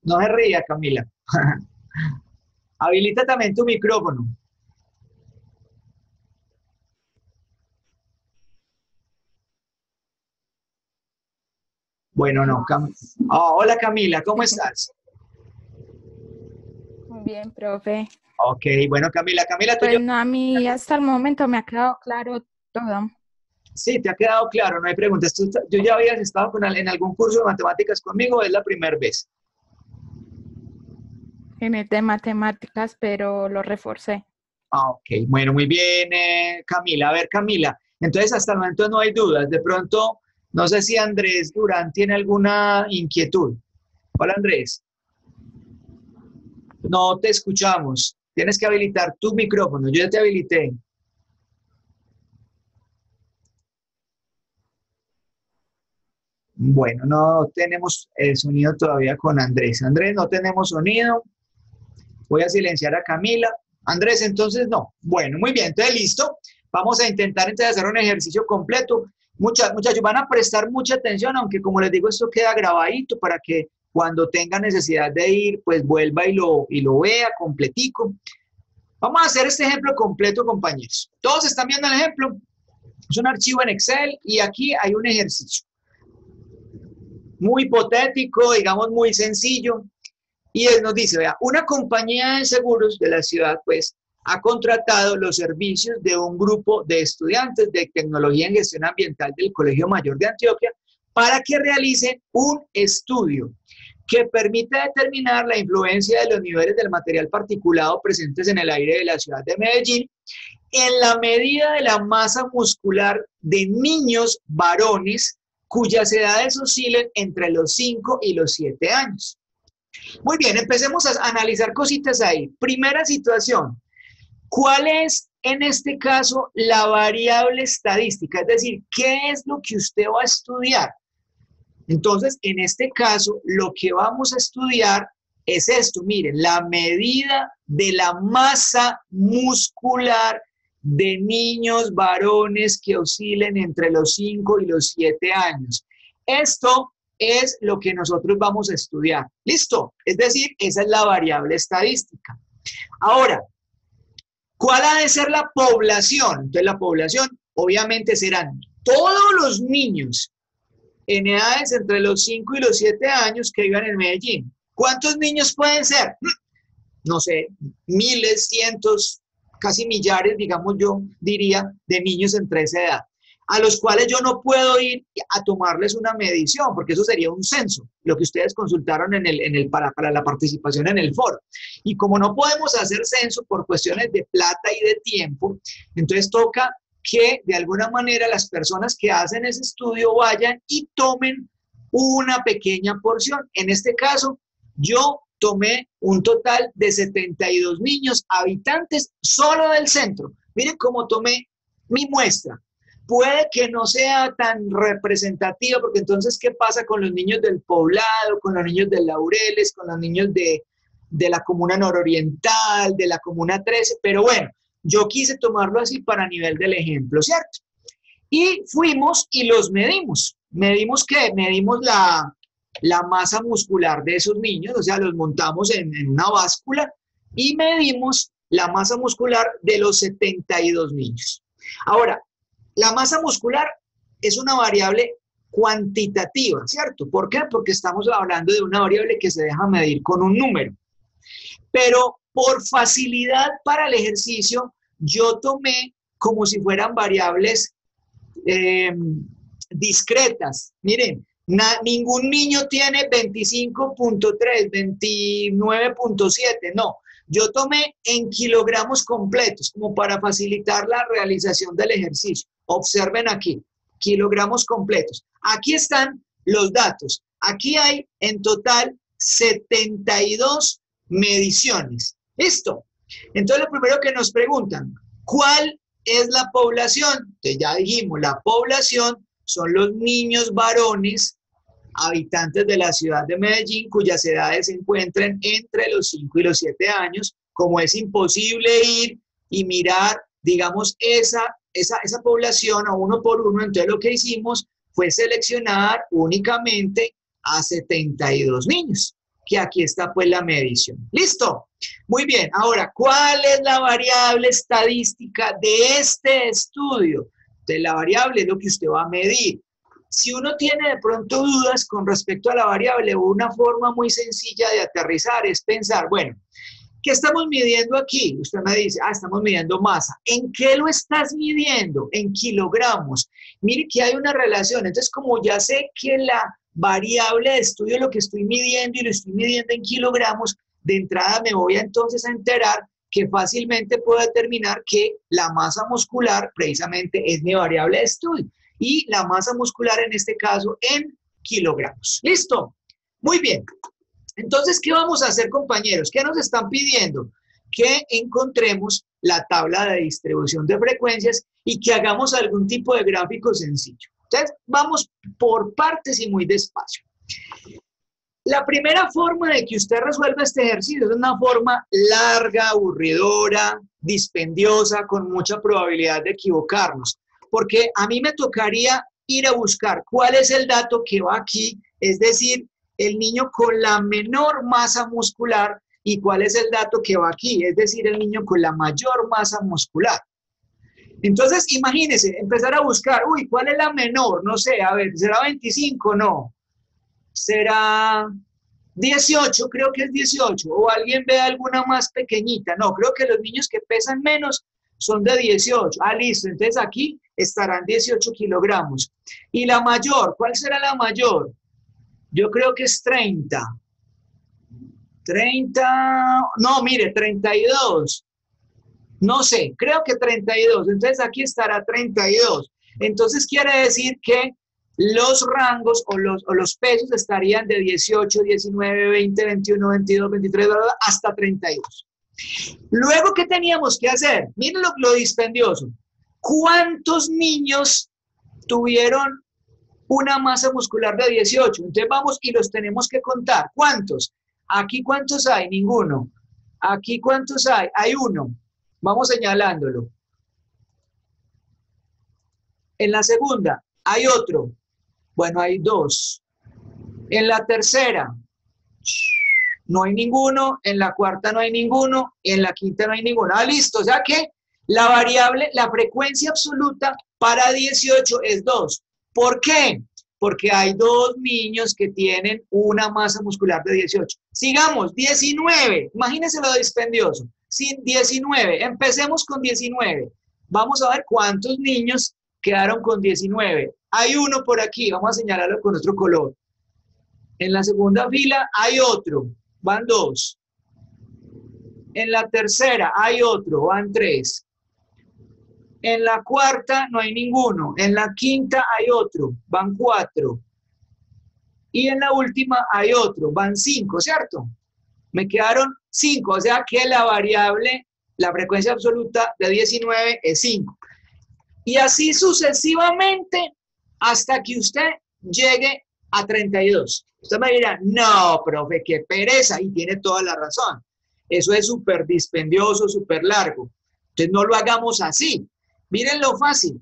No se ría, Camila. Habilita también tu micrófono. Bueno, no. Hola, Camila, ¿cómo estás? Bien, profe. Ok, bueno, Camila, tú Pues no, a mí hasta el momento me ha quedado claro todo. Sí, te ha quedado claro, no hay preguntas. ¿Tú ya habías estado en algún curso de matemáticas conmigo o es la primera vez? En el de matemáticas, pero lo reforcé. Ok, bueno, muy bien, Camila. A ver, Camila, entonces hasta el momento no hay dudas. De pronto, No sé si Andrés Durán tiene alguna inquietud. Hola Andrés, no te escuchamos. Tienes que habilitar tu micrófono. Yo ya te habilité. Bueno, no tenemos el sonido todavía con Andrés. Andrés, no tenemos sonido. Voy a silenciar a Camila. Andrés, entonces no. Bueno, muy bien, entonces listo. Vamos a intentar entonces hacer un ejercicio completo. Muchachos, van a prestar mucha atención, aunque como les digo, esto queda grabadito para que cuando tenga necesidad de ir, pues vuelva y lo vea completico. Vamos a hacer este ejemplo completo, compañeros. ¿Todos están viendo el ejemplo? Es un archivo en Excel y aquí hay un ejercicio. Muy hipotético, digamos muy sencillo. Y él nos dice, vea, una compañía de seguros de la ciudad, pues, ha contratado los servicios de un grupo de estudiantes de tecnología en gestión ambiental del Colegio Mayor de Antioquia para que realicen un estudio que permita determinar la influencia de los niveles del material particulado presentes en el aire de la ciudad de Medellín en la medida de la masa muscular de niños varones cuyas edades oscilen entre los 5 y los 7 años. Muy bien, empecemos a analizar cositas ahí. Primera situación, ¿cuál es en este caso la variable estadística? Es decir, ¿qué es lo que usted va a estudiar? Entonces, en este caso, lo que vamos a estudiar es esto. Miren, la medida de la masa muscular de niños varones que oscilen entre los 5 y los 7 años. Esto es lo que nosotros vamos a estudiar. ¿Listo? Es decir, esa es la variable estadística. Ahora, ¿cuál ha de ser la población? Entonces, la población obviamente serán todos los niños en edades entre los 5 y los 7 años que vivan en Medellín. ¿Cuántos niños pueden ser? No sé, miles, cientos, casi millares, digamos yo diría, de niños entre esa edad, a los cuales yo no puedo ir a tomarles una medición, porque eso sería un censo, lo que ustedes consultaron para la participación en el foro. Y como no podemos hacer censo por cuestiones de plata y de tiempo, entonces toca que de alguna manera las personas que hacen ese estudio vayan y tomen una pequeña porción. En este caso, yo tomé un total de 72 niños habitantes solo del centro. Miren cómo tomé mi muestra. Puede que no sea tan representativa, porque entonces, ¿qué pasa con los niños del Poblado, con los niños de Laureles, con los niños de la comuna nororiental, de la comuna 13? Pero bueno, yo quise tomarlo así para nivel del ejemplo, ¿cierto? Y fuimos y los medimos. ¿Medimos qué? Medimos la masa muscular de esos niños, o sea, los montamos en una báscula y medimos la masa muscular de los 72 niños. Ahora, la masa muscular es una variable cuantitativa, ¿cierto? ¿Por qué? Porque estamos hablando de una variable que se deja medir con un número. Pero por facilidad para el ejercicio, yo tomé como si fueran variables discretas. Miren, ningún niño tiene 25.3, 29.7, no. Yo tomé en kilogramos completos, como para facilitar la realización del ejercicio. Observen aquí, kilogramos completos. Aquí están los datos. Aquí hay en total 72 mediciones. ¿Listo? Entonces, lo primero que nos preguntan, ¿cuál es la población? Entonces, ya dijimos, la población son los niños varones habitantes de la ciudad de Medellín cuyas edades se encuentren entre los 5 y los 7 años. Como es imposible ir y mirar, digamos, esa población a uno por uno, entonces lo que hicimos fue seleccionar únicamente a 72 niños, que aquí está pues la medición. ¿Listo? Muy bien. Ahora, ¿cuál es la variable estadística de este estudio? Entonces, la variable es lo que usted va a medir. Si uno tiene de pronto dudas con respecto a la variable, una forma muy sencilla de aterrizar es pensar, bueno, ¿qué estamos midiendo aquí? Usted me dice, estamos midiendo masa. ¿En qué lo estás midiendo? En kilogramos. Mire que hay una relación. Entonces, como ya sé que la variable de estudio es lo que estoy midiendo y lo estoy midiendo en kilogramos, de entrada me voy entonces a enterar que fácilmente puedo determinar que la masa muscular precisamente es mi variable de estudio. y la masa muscular en este caso en kilogramos. ¿Listo? Muy bien. Entonces, ¿qué vamos a hacer, compañeros? ¿Qué nos están pidiendo? Que encontremos la tabla de distribución de frecuencias y que hagamos algún tipo de gráfico sencillo. Entonces, vamos por partes y muy despacio. La primera forma de que usted resuelva este ejercicio es una forma larga, aburridora, dispendiosa, con mucha probabilidad de equivocarnos, porque a mí me tocaría ir a buscar cuál es el dato que va aquí, es decir, el niño con la menor masa muscular y cuál es el dato que va aquí, es decir, el niño con la mayor masa muscular. Entonces, imagínense, empezar a buscar, uy, ¿cuál es la menor? No sé, a ver, ¿será 25? No. ¿Será 18? Creo que es 18. ¿O alguien ve alguna más pequeñita? No, creo que los niños que pesan menos son de 18. Ah, listo. Entonces aquí estarán 18 kilogramos. ¿Y la mayor? ¿Cuál será la mayor? Yo creo que es 30. 30, no, mire, 32. No sé, creo que 32. Entonces aquí estará 32. Entonces quiere decir que los rangos o los pesos estarían de 18, 19, 20, 21, 22, 23, hasta 32. Luego, ¿qué teníamos que hacer? Miren lo dispendioso. ¿Cuántos niños tuvieron una masa muscular de 18? Entonces vamos y los tenemos que contar. ¿Cuántos? Aquí, ¿cuántos hay? Ninguno. Aquí, ¿cuántos hay? Hay uno. Vamos señalándolo. En la segunda, hay otro. Bueno, hay dos. En la tercera, no hay ninguno. En la cuarta no hay ninguno. En la quinta no hay ninguno. Ah, listo. O sea que la variable, la frecuencia absoluta para 18 es 2. ¿Por qué? Porque hay dos niños que tienen una masa muscular de 18. Sigamos, 19. Imagínense lo dispendioso. Sí, 19. Empecemos con 19. Vamos a ver cuántos niños quedaron con 19. Hay uno por aquí, vamos a señalarlo con otro color. En la segunda fila hay otro, van 2. En la tercera hay otro, van 3. En la cuarta no hay ninguno. En la quinta hay otro, van 4. Y en la última hay otro, van 5, ¿cierto? Me quedaron 5, o sea que la variable, la frecuencia absoluta de 19 es 5. Y así sucesivamente hasta que usted llegue a 32. Usted me dirá, no, profe, qué pereza, y tiene toda la razón. Eso es súper dispendioso, súper largo. Entonces no lo hagamos así. Miren lo fácil.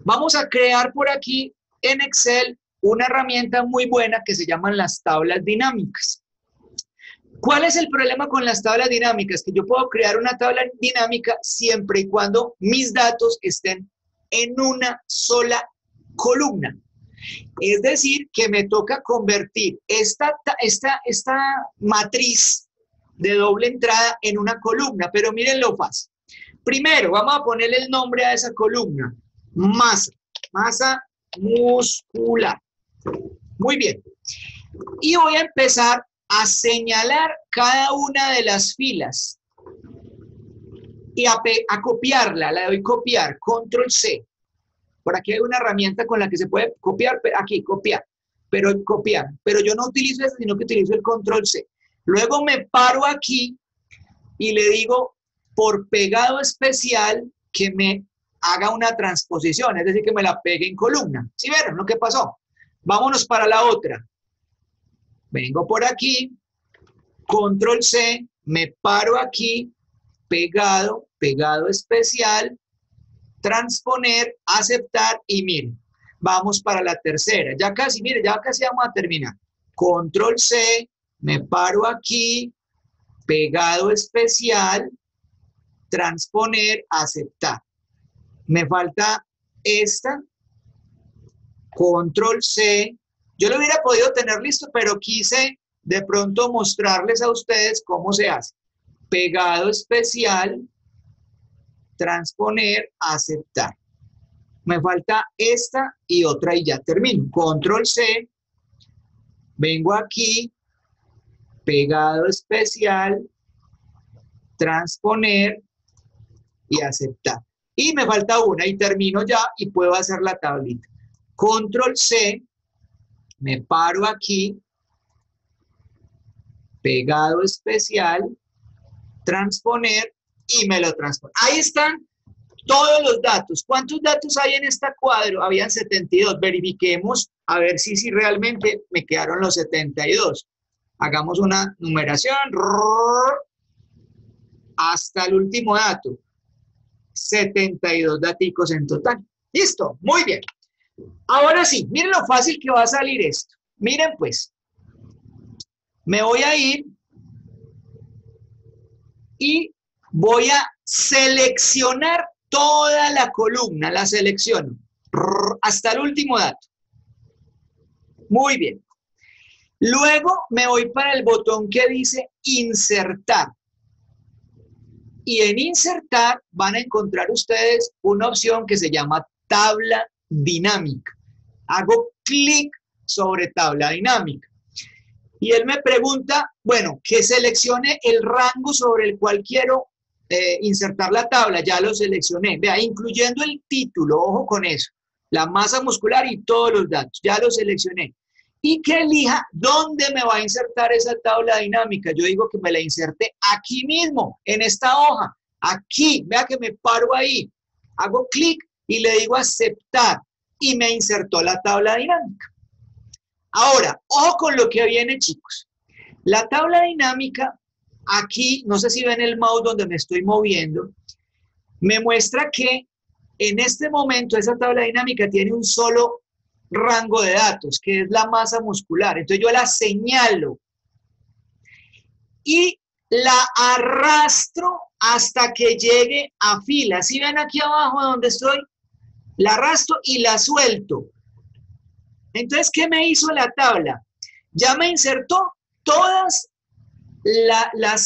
Vamos a crear por aquí en Excel una herramienta muy buena que se llaman las tablas dinámicas. ¿Cuál es el problema con las tablas dinámicas? Que yo puedo crear una tabla dinámica siempre y cuando mis datos estén en una sola columna. Es decir, que me toca convertir esta matriz de doble entrada en una columna, pero miren lo fácil. Primero, vamos a ponerle el nombre a esa columna. Masa muscular. Muy bien. Y voy a empezar a señalar cada una de las filas y a copiarla. La doy copiar, control C. Por aquí hay una herramienta con la que se puede copiar, aquí, copiar. Pero yo no utilizo eso, sino que utilizo el control C. Luego me paro aquí y le digo por pegado especial que me haga una transposición, es decir, que me la pegue en columna. ¿Sí vieron lo que pasó? Vámonos para la otra. Vengo por aquí, control C, me paro aquí, pegado especial, transponer, aceptar y miren, vamos para la tercera. Ya casi, mire, ya casi vamos a terminar. Control C, me paro aquí, pegado especial, transponer, aceptar. Me falta esta, control C. Yo lo hubiera podido tener listo, pero quise de pronto mostrarles a ustedes cómo se hace. Pegado especial, transponer, aceptar. Me falta esta y otra y ya termino. Control C, vengo aquí, pegado especial, transponer y aceptar. Y me falta una y termino ya y puedo hacer la tablita. Control C, me paro aquí, pegado especial, transponer y me lo transformo. Ahí están todos los datos. ¿Cuántos datos hay en este cuadro? Habían 72. Verifiquemos a ver si realmente me quedaron los 72. Hagamos una numeración hasta el último dato. 72 daticos en total. Listo, muy bien. Ahora sí, miren lo fácil que va a salir esto. Miren pues, me voy a ir y voy a seleccionar toda la columna, la selecciono hasta el último dato. Muy bien. Luego me voy para el botón que dice insertar. Y en insertar van a encontrar ustedes una opción que se llama tabla dinámica. Hago clic sobre tabla dinámica. Y él me pregunta, bueno, que seleccione el rango sobre el cual quiero insertar la tabla. Ya lo seleccioné. Vea, incluyendo el título, ojo con eso. La masa muscular y todos los datos. Ya lo seleccioné. Y que elija dónde me va a insertar esa tabla dinámica. Yo digo que me la inserte aquí mismo, en esta hoja. Aquí, vea que me paro ahí. Hago clic y le digo aceptar. Y me insertó la tabla dinámica. Ahora, ojo con lo que viene, chicos. La tabla dinámica, aquí, no sé si ven el mouse donde me estoy moviendo, me muestra que en este momento esa tabla dinámica tiene un solo rango de datos, que es la masa muscular. Entonces yo la señalo y la arrastro hasta que llegue a fila. ¿Sí ven aquí abajo donde estoy? La arrastro y la suelto. Entonces, ¿qué me hizo la tabla? Ya me insertó todas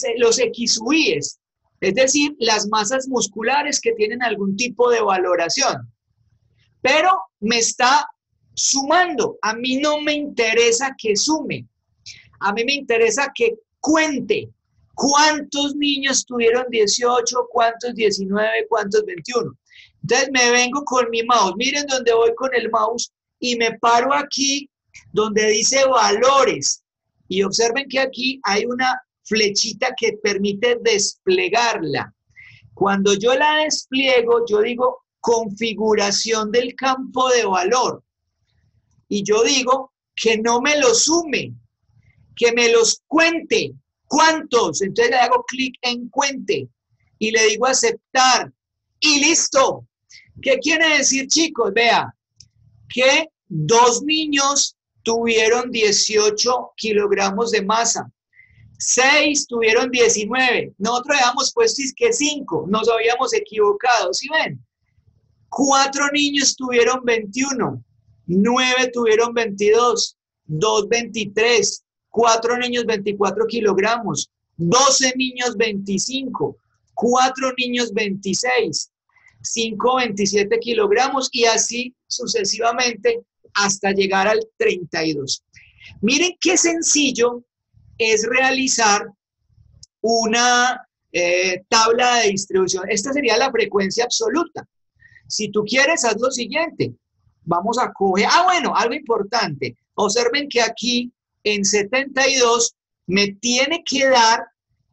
los XUIs, es decir, las masas musculares que tienen algún tipo de valoración. Pero me está sumando. A mí no me interesa que sume. A mí me interesa que cuente cuántos niños tuvieron 18, cuántos 19, cuántos 21. Entonces me vengo con mi mouse. Miren dónde voy con el mouse y me paro aquí donde dice valores. Y observen que aquí hay una flechita que permite desplegarla. Cuando yo la despliego, yo digo configuración del campo de valor. Y yo digo que no me los sume, que me los cuente. ¿Cuántos? Entonces le hago clic en cuente y le digo aceptar. Y listo. ¿Qué quiere decir, chicos? Vea, que 2 niños tuvieron 18 kilogramos de masa. 6 tuvieron 19. Nosotros habíamos puesto que 5. Nos habíamos equivocado. ¿Sí ven? 4 niños tuvieron 21. 9 tuvieron 22. 2, 23. 4 niños 24 kilogramos. 12 niños 25. 4 niños 26. 5, 27 kilogramos y así sucesivamente hasta llegar al 32. Miren qué sencillo es realizar una tabla de distribución. Esta sería la frecuencia absoluta. Si tú quieres, haz lo siguiente. Vamos a coger, bueno, algo importante. Observen que aquí en 72 me tiene que dar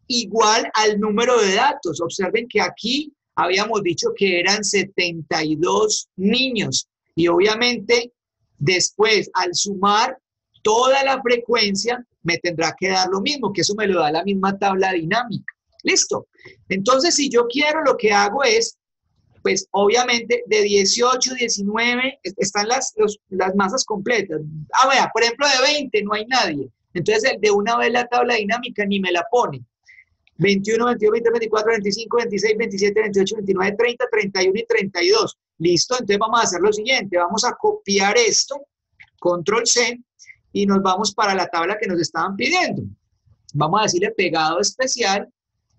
igual al número de datos. Observen que aquí habíamos dicho que eran 72 niños y obviamente después al sumar toda la frecuencia me tendrá que dar lo mismo, que eso me lo da la misma tabla dinámica. ¿Listo? Entonces, si yo quiero, lo que hago es, pues obviamente de 18, 19 están las masas completas. Vea, por ejemplo de 20 no hay nadie. Entonces de una vez la tabla dinámica ni me la pone. 21, 22, 23, 24, 25, 26, 27, 28, 29, 30, 31 y 32. Listo, entonces vamos a hacer lo siguiente. Vamos a copiar esto, control C, y nos vamos para la tabla que nos estaban pidiendo. Vamos a decirle pegado especial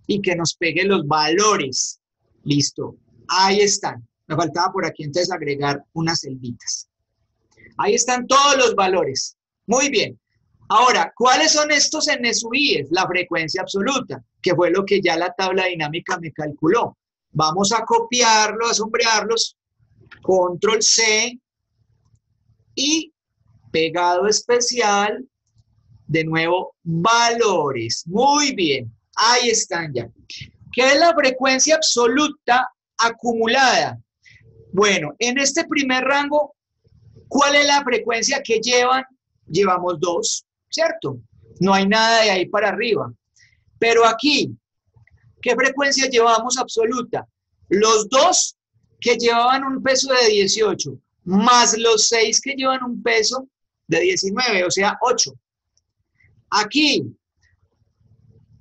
y que nos pegue los valores. Listo, ahí están. Me faltaba por aquí entonces agregar unas celditas. Ahí están todos los valores. Muy bien. Ahora, ¿cuáles son estos NSUIs? La frecuencia absoluta, que fue lo que ya la tabla dinámica me calculó. Vamos a copiarlo, a sombrearlos, control C y pegado especial, de nuevo, valores. Muy bien, ahí están ya. ¿Qué es la frecuencia absoluta acumulada? Bueno, en este primer rango, ¿cuál es la frecuencia que llevan? Llevamos 2, ¿cierto? No hay nada de ahí para arriba. Pero aquí, ¿qué frecuencia llevamos absoluta? Los 2 que llevaban un peso de 18, más los 6 que llevan un peso de 19, o sea, 8. Aquí,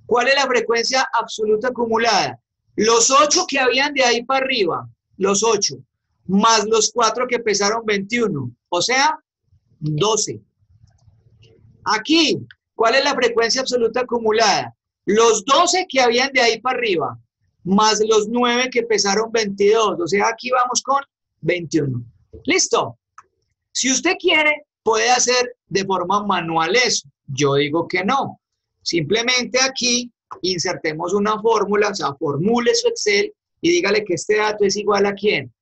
¿cuál es la frecuencia absoluta acumulada? Los 8 que habían de ahí para arriba, los 8, más los 4 que pesaron 21, o sea, 12. Aquí, ¿cuál es la frecuencia absoluta acumulada? Los 12 que habían de ahí para arriba, más los 9 que pesaron 22, o sea, aquí vamos con 21. ¿Listo? Si usted quiere, puede hacer de forma manual eso. Yo digo que no. Simplemente aquí insertemos una fórmula, o sea, formule su Excel y dígale que este dato es igual a ¿quién?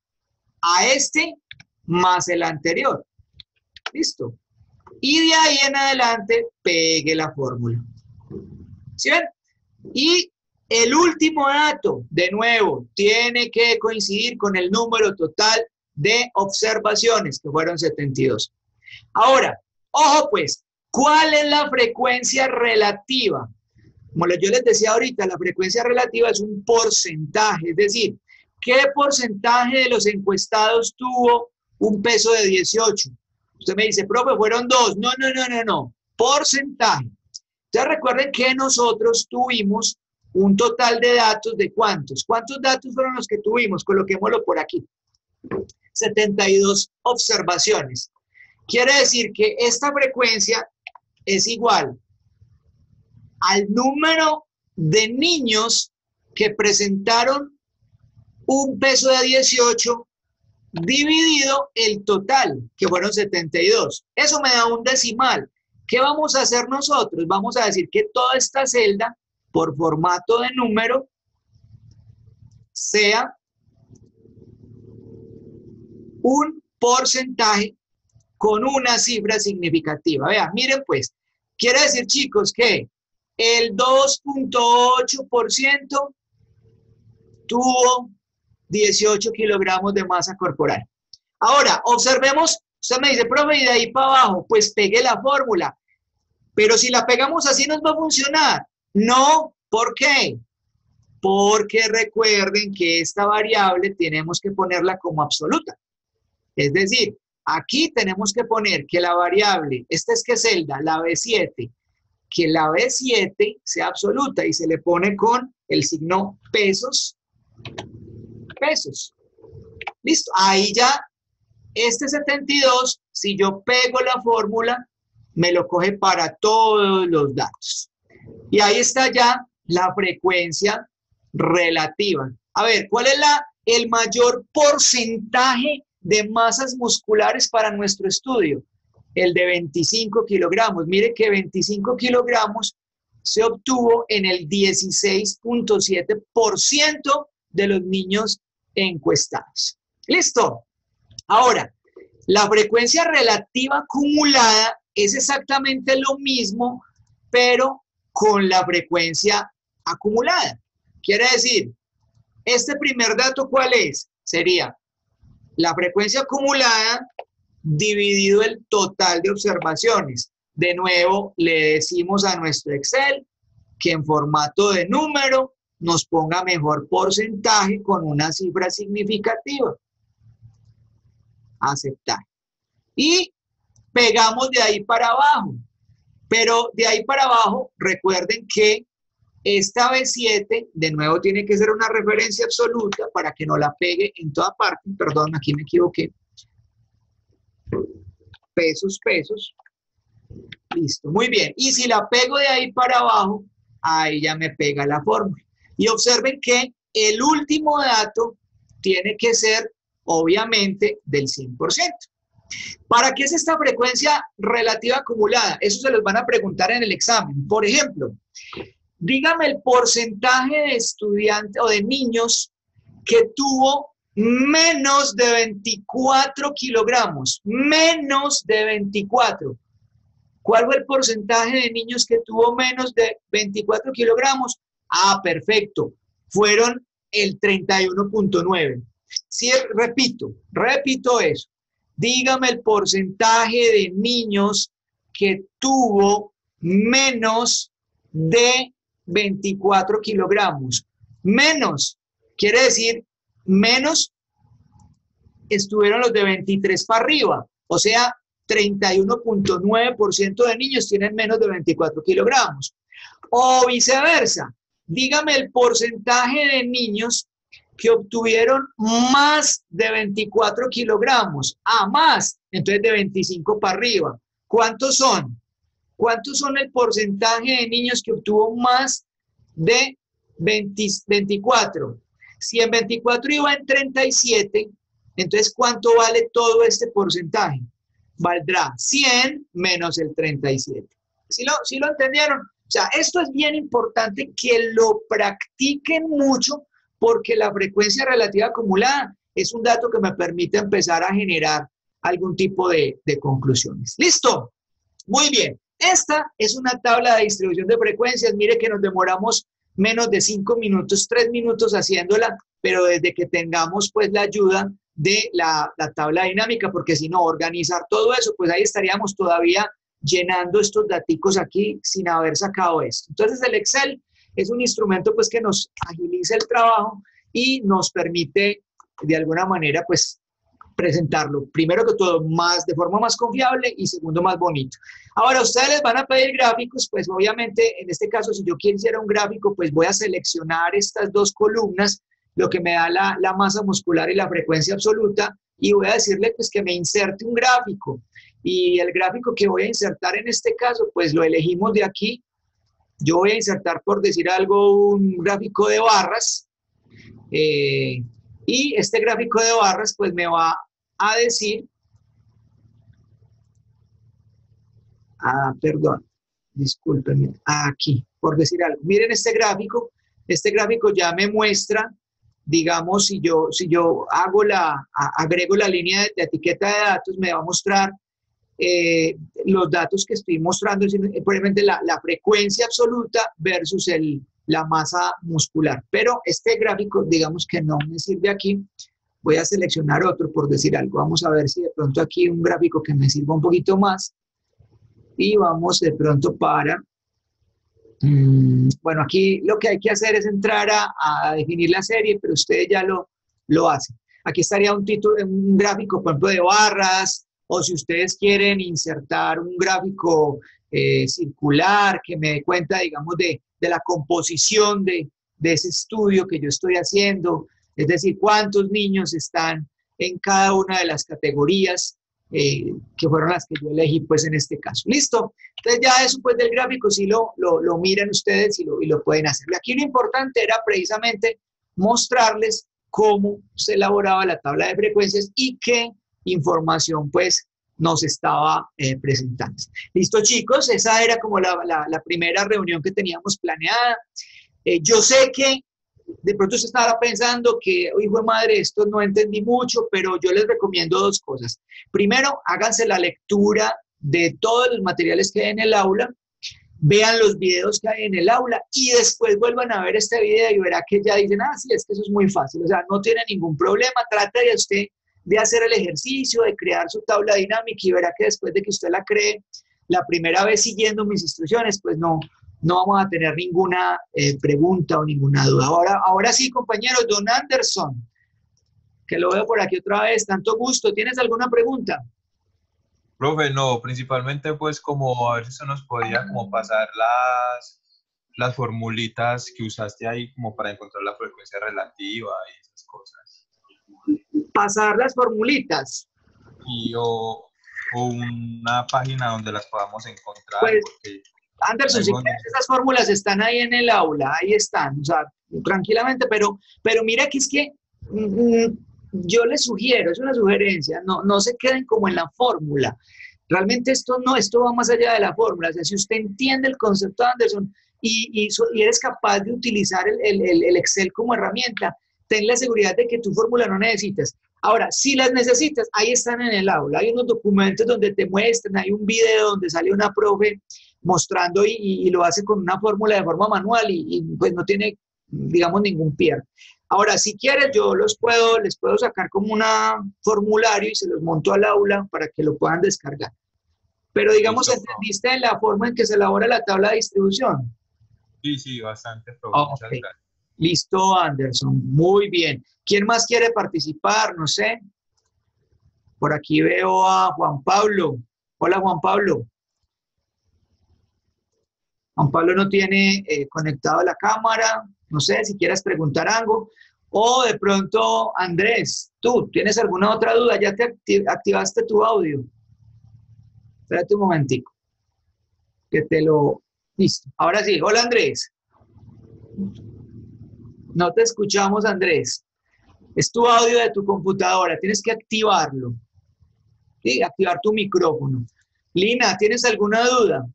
A este más el anterior. ¿Listo? Y de ahí en adelante pegue la fórmula. ¿Sí ven? Y el último dato, de nuevo, tiene que coincidir con el número total de observaciones, que fueron 72. Ahora, ojo pues, ¿cuál es la frecuencia relativa? Como yo les decía ahorita, la frecuencia relativa es un porcentaje, es decir, ¿qué porcentaje de los encuestados tuvo un peso de 18? Usted me dice, profe, fueron 2. No. Porcentaje. Entonces recuerden que nosotros tuvimos un total de datos de ¿cuántos? ¿Cuántos datos fueron los que tuvimos? Coloquémoslo por aquí. 72 observaciones. Quiere decir que esta frecuencia es igual al número de niños que presentaron un peso de 18 dividido el total, que fueron 72. Eso me da un decimal. ¿Qué vamos a hacer nosotros? Vamos a decir que toda esta celda, por formato de número, sea un porcentaje con una cifra significativa. Vean, miren pues, quiere decir, chicos, que el 2.8% tuvo 18 kilogramos de masa corporal. Ahora, observemos, usted me dice, profe, y de ahí para abajo, pues pegue la fórmula. Pero si la pegamos así, ¿nos va a funcionar? No, ¿por qué? Porque recuerden que esta variable tenemos que ponerla como absoluta. Es decir, aquí tenemos que poner que la variable, esta es que celda, la B7, que la B7 sea absoluta y se le pone con el signo pesos. Listo, ahí ya, este 72, si yo pego la fórmula, me lo coge para todos los datos. Y ahí está ya la frecuencia relativa. A ver, ¿cuál es el mayor porcentaje de masas musculares para nuestro estudio? El de 25 kilogramos. Mire que 25 kilogramos se obtuvo en el 16.7% de los niños encuestados. ¿Listo? Ahora, la frecuencia relativa acumulada es exactamente lo mismo, pero con la frecuencia acumulada. Quiere decir, este primer dato, ¿cuál es? Sería la frecuencia acumulada dividido el total de observaciones. De nuevo, le decimos a nuestro Excel que en formato de número nos ponga mejor porcentaje con una cifra significativa. Aceptar. Y pegamos de ahí para abajo. Pero de ahí para abajo, recuerden que esta B7, de nuevo, tiene que ser una referencia absoluta para que no la pegue en toda parte. Perdón, aquí me equivoqué. Pesos. Listo, muy bien. Y si la pego de ahí para abajo, ahí ya me pega la fórmula. Y observen que el último dato tiene que ser, obviamente, del 100%. ¿Para qué es esta frecuencia relativa acumulada? Eso se los van a preguntar en el examen. Por ejemplo, dígame el porcentaje de estudiantes o de niños que tuvo menos de 24 kilogramos, menos de 24. ¿Cuál fue el porcentaje de niños que tuvo menos de 24 kilogramos? Ah, perfecto. Fueron el 31.9. Sí, repito eso. Dígame el porcentaje de niños que tuvo menos de 24 kilogramos. Menos, quiere decir, menos estuvieron los de 23 para arriba. O sea, 31.9% de niños tienen menos de 24 kilogramos. O viceversa. Dígame el porcentaje de niños que obtuvieron más de 24 kilogramos. Ah, más. Entonces de 25 para arriba. ¿Cuántos son? ¿Cuántos son el porcentaje de niños que obtuvo más de 24? Si en 24 iba en 37, entonces ¿cuánto vale todo este porcentaje? Valdrá 100 menos el 37. ¿Sí lo entendieron? O sea, esto es bien importante que lo practiquen mucho porque la frecuencia relativa acumulada es un dato que me permite empezar a generar algún tipo de conclusiones. ¿Listo? Muy bien. Esta es una tabla de distribución de frecuencias. Mire que nos demoramos menos de 5 minutos, 3 minutos haciéndola, pero desde que tengamos pues la ayuda de la tabla dinámica, porque si no, organizar todo eso, pues ahí estaríamos todavía llenando estos daticos aquí sin haber sacado esto. Entonces el Excel es un instrumento pues que nos agiliza el trabajo y nos permite de alguna manera pues presentarlo, primero que todo, de forma más confiable y segundo, más bonito. Ahora, ustedes les van a pedir gráficos, pues obviamente, en este caso, si yo quisiera un gráfico, pues voy a seleccionar estas dos columnas, lo que me da la masa muscular y la frecuencia absoluta, y voy a decirle pues que me inserte un gráfico. Y el gráfico que voy a insertar en este caso, pues lo elegimos de aquí. Yo voy a insertar, por decir algo, un gráfico de barras, y este gráfico de barras pues me va a decir, perdón, discúlpenme, aquí, por decir algo. Miren este gráfico ya me muestra, digamos, si yo agrego la línea de etiqueta de datos, me va a mostrar los datos que estoy mostrando, probablemente la frecuencia absoluta versus la masa muscular. Pero este gráfico, digamos que no me sirve aquí. Voy a seleccionar otro, por decir algo. Vamos a ver si de pronto aquí un gráfico que me sirva un poquito más. Y vamos de pronto para... bueno, aquí lo que hay que hacer es entrar a definir la serie, pero ustedes ya lo hacen. Aquí estaría un gráfico, por ejemplo, de barras, o si ustedes quieren insertar un gráfico circular que me dé cuenta, digamos, de la composición de ese estudio que yo estoy haciendo, es decir, cuántos niños están en cada una de las categorías que fueron las que yo elegí, pues, en este caso. ¿Listo? Entonces, ya eso, pues, del gráfico, sí lo miran ustedes y lo pueden hacer. Y aquí lo importante era precisamente mostrarles cómo se elaboraba la tabla de frecuencias y qué información, pues, nos estaba presentando. ¿Listo, chicos? Esa era como la primera reunión que teníamos planeada. Yo sé que de pronto usted estaba pensando que, hijo de madre, esto no entendí mucho, pero yo les recomiendo dos cosas. Primero, háganse la lectura de todos los materiales que hay en el aula, vean los videos que hay en el aula y después vuelvan a ver este video y verá que ya dicen, sí, es que eso es muy fácil, o sea, no tiene ningún problema, trata de usted de hacer el ejercicio, de crear su tabla dinámica y verá que después de que usted la cree la primera vez siguiendo mis instrucciones, pues no vamos a tener ninguna pregunta o ninguna duda. Ahora sí, compañeros, don Anderson, que lo veo por aquí otra vez, tanto gusto. ¿Tienes alguna pregunta? Profe, no, principalmente pues como a ver si se nos podía como pasar las formulitas que usaste ahí como para encontrar la frecuencia relativa y esas cosas. Pasar las formulitas. O una página donde las podamos encontrar. Pues, porque Anderson, si quieres, esas fórmulas están ahí en el aula, ahí están, o sea, tranquilamente, pero mira que es que yo les sugiero, es una sugerencia, no se queden como en la fórmula. Realmente esto va más allá de la fórmula. O sea, si usted entiende el concepto de Anderson y eres capaz de utilizar el Excel como herramienta, ten la seguridad de que tu fórmula no necesitas. Ahora, si las necesitas, ahí están en el aula. Hay unos documentos donde te muestran, hay un video donde sale una profe mostrando y lo hace con una fórmula de forma manual y pues no tiene, digamos, ningún pierde. Ahora, si quieres, yo les puedo sacar como un formulario y se los monto al aula para que lo puedan descargar. Pero digamos, Listo, ¿entendiste la forma en que se elabora la tabla de distribución? sí, bastante, profe. Muchas Ok. gracias. Listo, Anderson. Muy bien. ¿Quién más quiere participar? No sé. Por aquí veo a Juan Pablo. Hola, Juan Pablo. Juan Pablo no tiene conectado la cámara. No sé si quieres preguntar algo. O de pronto, Andrés, ¿tú tienes alguna otra duda? ¿Ya te activaste tu audio? Espérate un momentico. Que te lo... Listo. Ahora sí. Hola, Andrés. No te escuchamos, Andrés. Es tu audio de tu computadora. Tienes que activarlo. ¿Sí? Activar tu micrófono. Lina, ¿tienes alguna duda?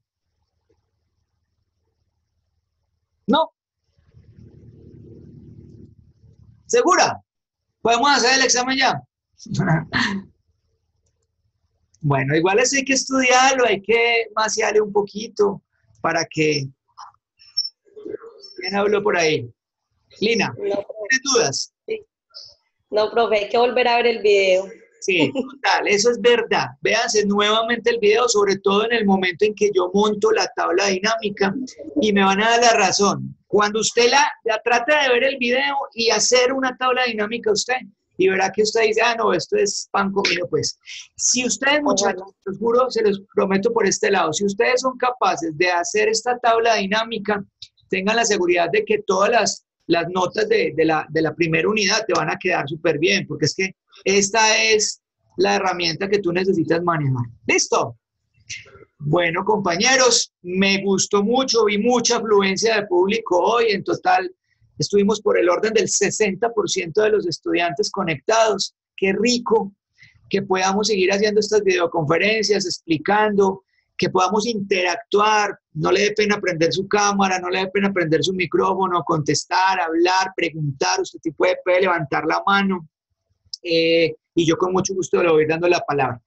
No. ¿Segura? ¿Podemos hacer el examen ya? Bueno, igual eso hay que estudiarlo, hay que maciarle un poquito para que... ¿Quién habló por ahí? Lina, No, ¿tienes dudas? sí. No, profe, hay que volver a ver el video. Sí, total, eso es verdad. Véanse nuevamente el video, sobre todo en el momento en que yo monto la tabla dinámica y me van a dar la razón. Cuando usted la trata de ver el video y hacer una tabla dinámica usted, y verá que usted dice, ah, no, esto es pan comido, pues. Si ustedes, muchachos, los juro, se los prometo por este lado, si ustedes son capaces de hacer esta tabla dinámica, tengan la seguridad de que todas las notas de la primera unidad te van a quedar súper bien, porque es que esta es la herramienta que tú necesitas manejar. ¿Listo? Bueno, compañeros, me gustó mucho, vi mucha afluencia de público hoy. En total, estuvimos por el orden del 60% de los estudiantes conectados. Qué rico que podamos seguir haciendo estas videoconferencias, explicando, que podamos interactuar. No le dé pena prender su cámara, no le dé pena prender su micrófono, contestar, hablar, preguntar. Usted puede levantar la mano. Y yo con mucho gusto le voy dando la palabra.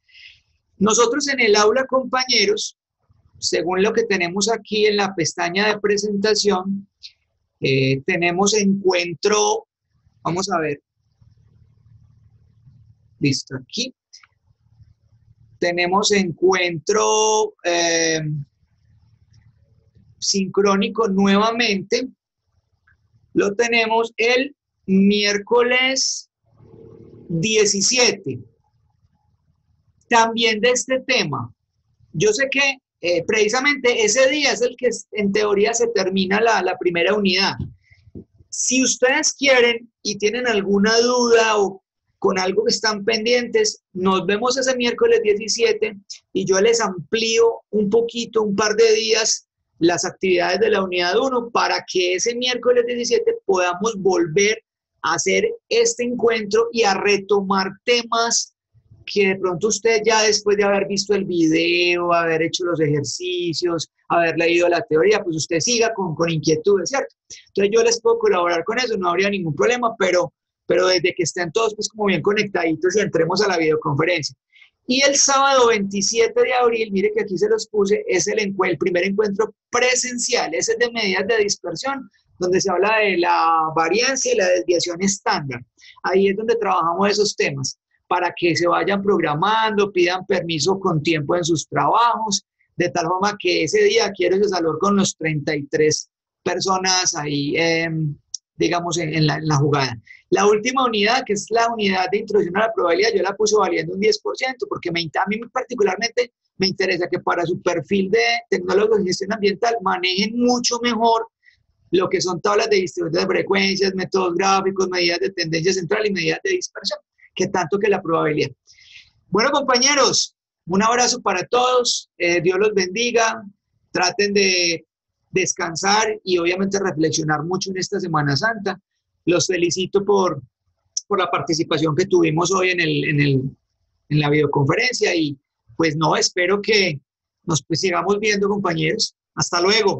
Nosotros en el aula, compañeros, según lo que tenemos aquí en la pestaña de presentación, tenemos encuentro, vamos a ver, listo, aquí. Tenemos encuentro sincrónico nuevamente, lo tenemos el miércoles 17, también de este tema. Yo sé que precisamente ese día es el que en teoría se termina la primera unidad. Si ustedes quieren y tienen alguna duda o con algo que están pendientes, nos vemos ese miércoles 17 y yo les amplío un poquito, un par de días, las actividades de la unidad 1 para que ese miércoles 17 podamos volver a hacer este encuentro y a retomar temas que de pronto usted ya después de haber visto el video, haber hecho los ejercicios, haber leído la teoría, pues usted siga con inquietudes, ¿cierto? Entonces yo les puedo colaborar con eso, no habría ningún problema, pero desde que estén todos pues como bien conectaditos y entremos a la videoconferencia. Y el sábado 27 de abril, mire que aquí se los puse, es el primer encuentro presencial, ese es de medidas de dispersión, donde se habla de la variancia y la desviación estándar. Ahí es donde trabajamos esos temas, para que se vayan programando, pidan permiso con tiempo en sus trabajos, de tal forma que ese día quiero ese salón con los 33 personas ahí, digamos, en la jugada. La última unidad, que es la unidad de introducción a la probabilidad, yo la puse valiendo un 10%, porque a mí particularmente me interesa que para su perfil de tecnólogos en gestión ambiental manejen mucho mejor lo que son tablas de distribución de frecuencias, métodos gráficos, medidas de tendencia central y medidas de dispersión, que tanto que la probabilidad. Bueno, compañeros, un abrazo para todos, Dios los bendiga, traten de descansar y obviamente reflexionar mucho en esta Semana Santa. Los felicito por la participación que tuvimos hoy en la videoconferencia y pues no, espero que nos pues, sigamos viendo, compañeros. Hasta luego.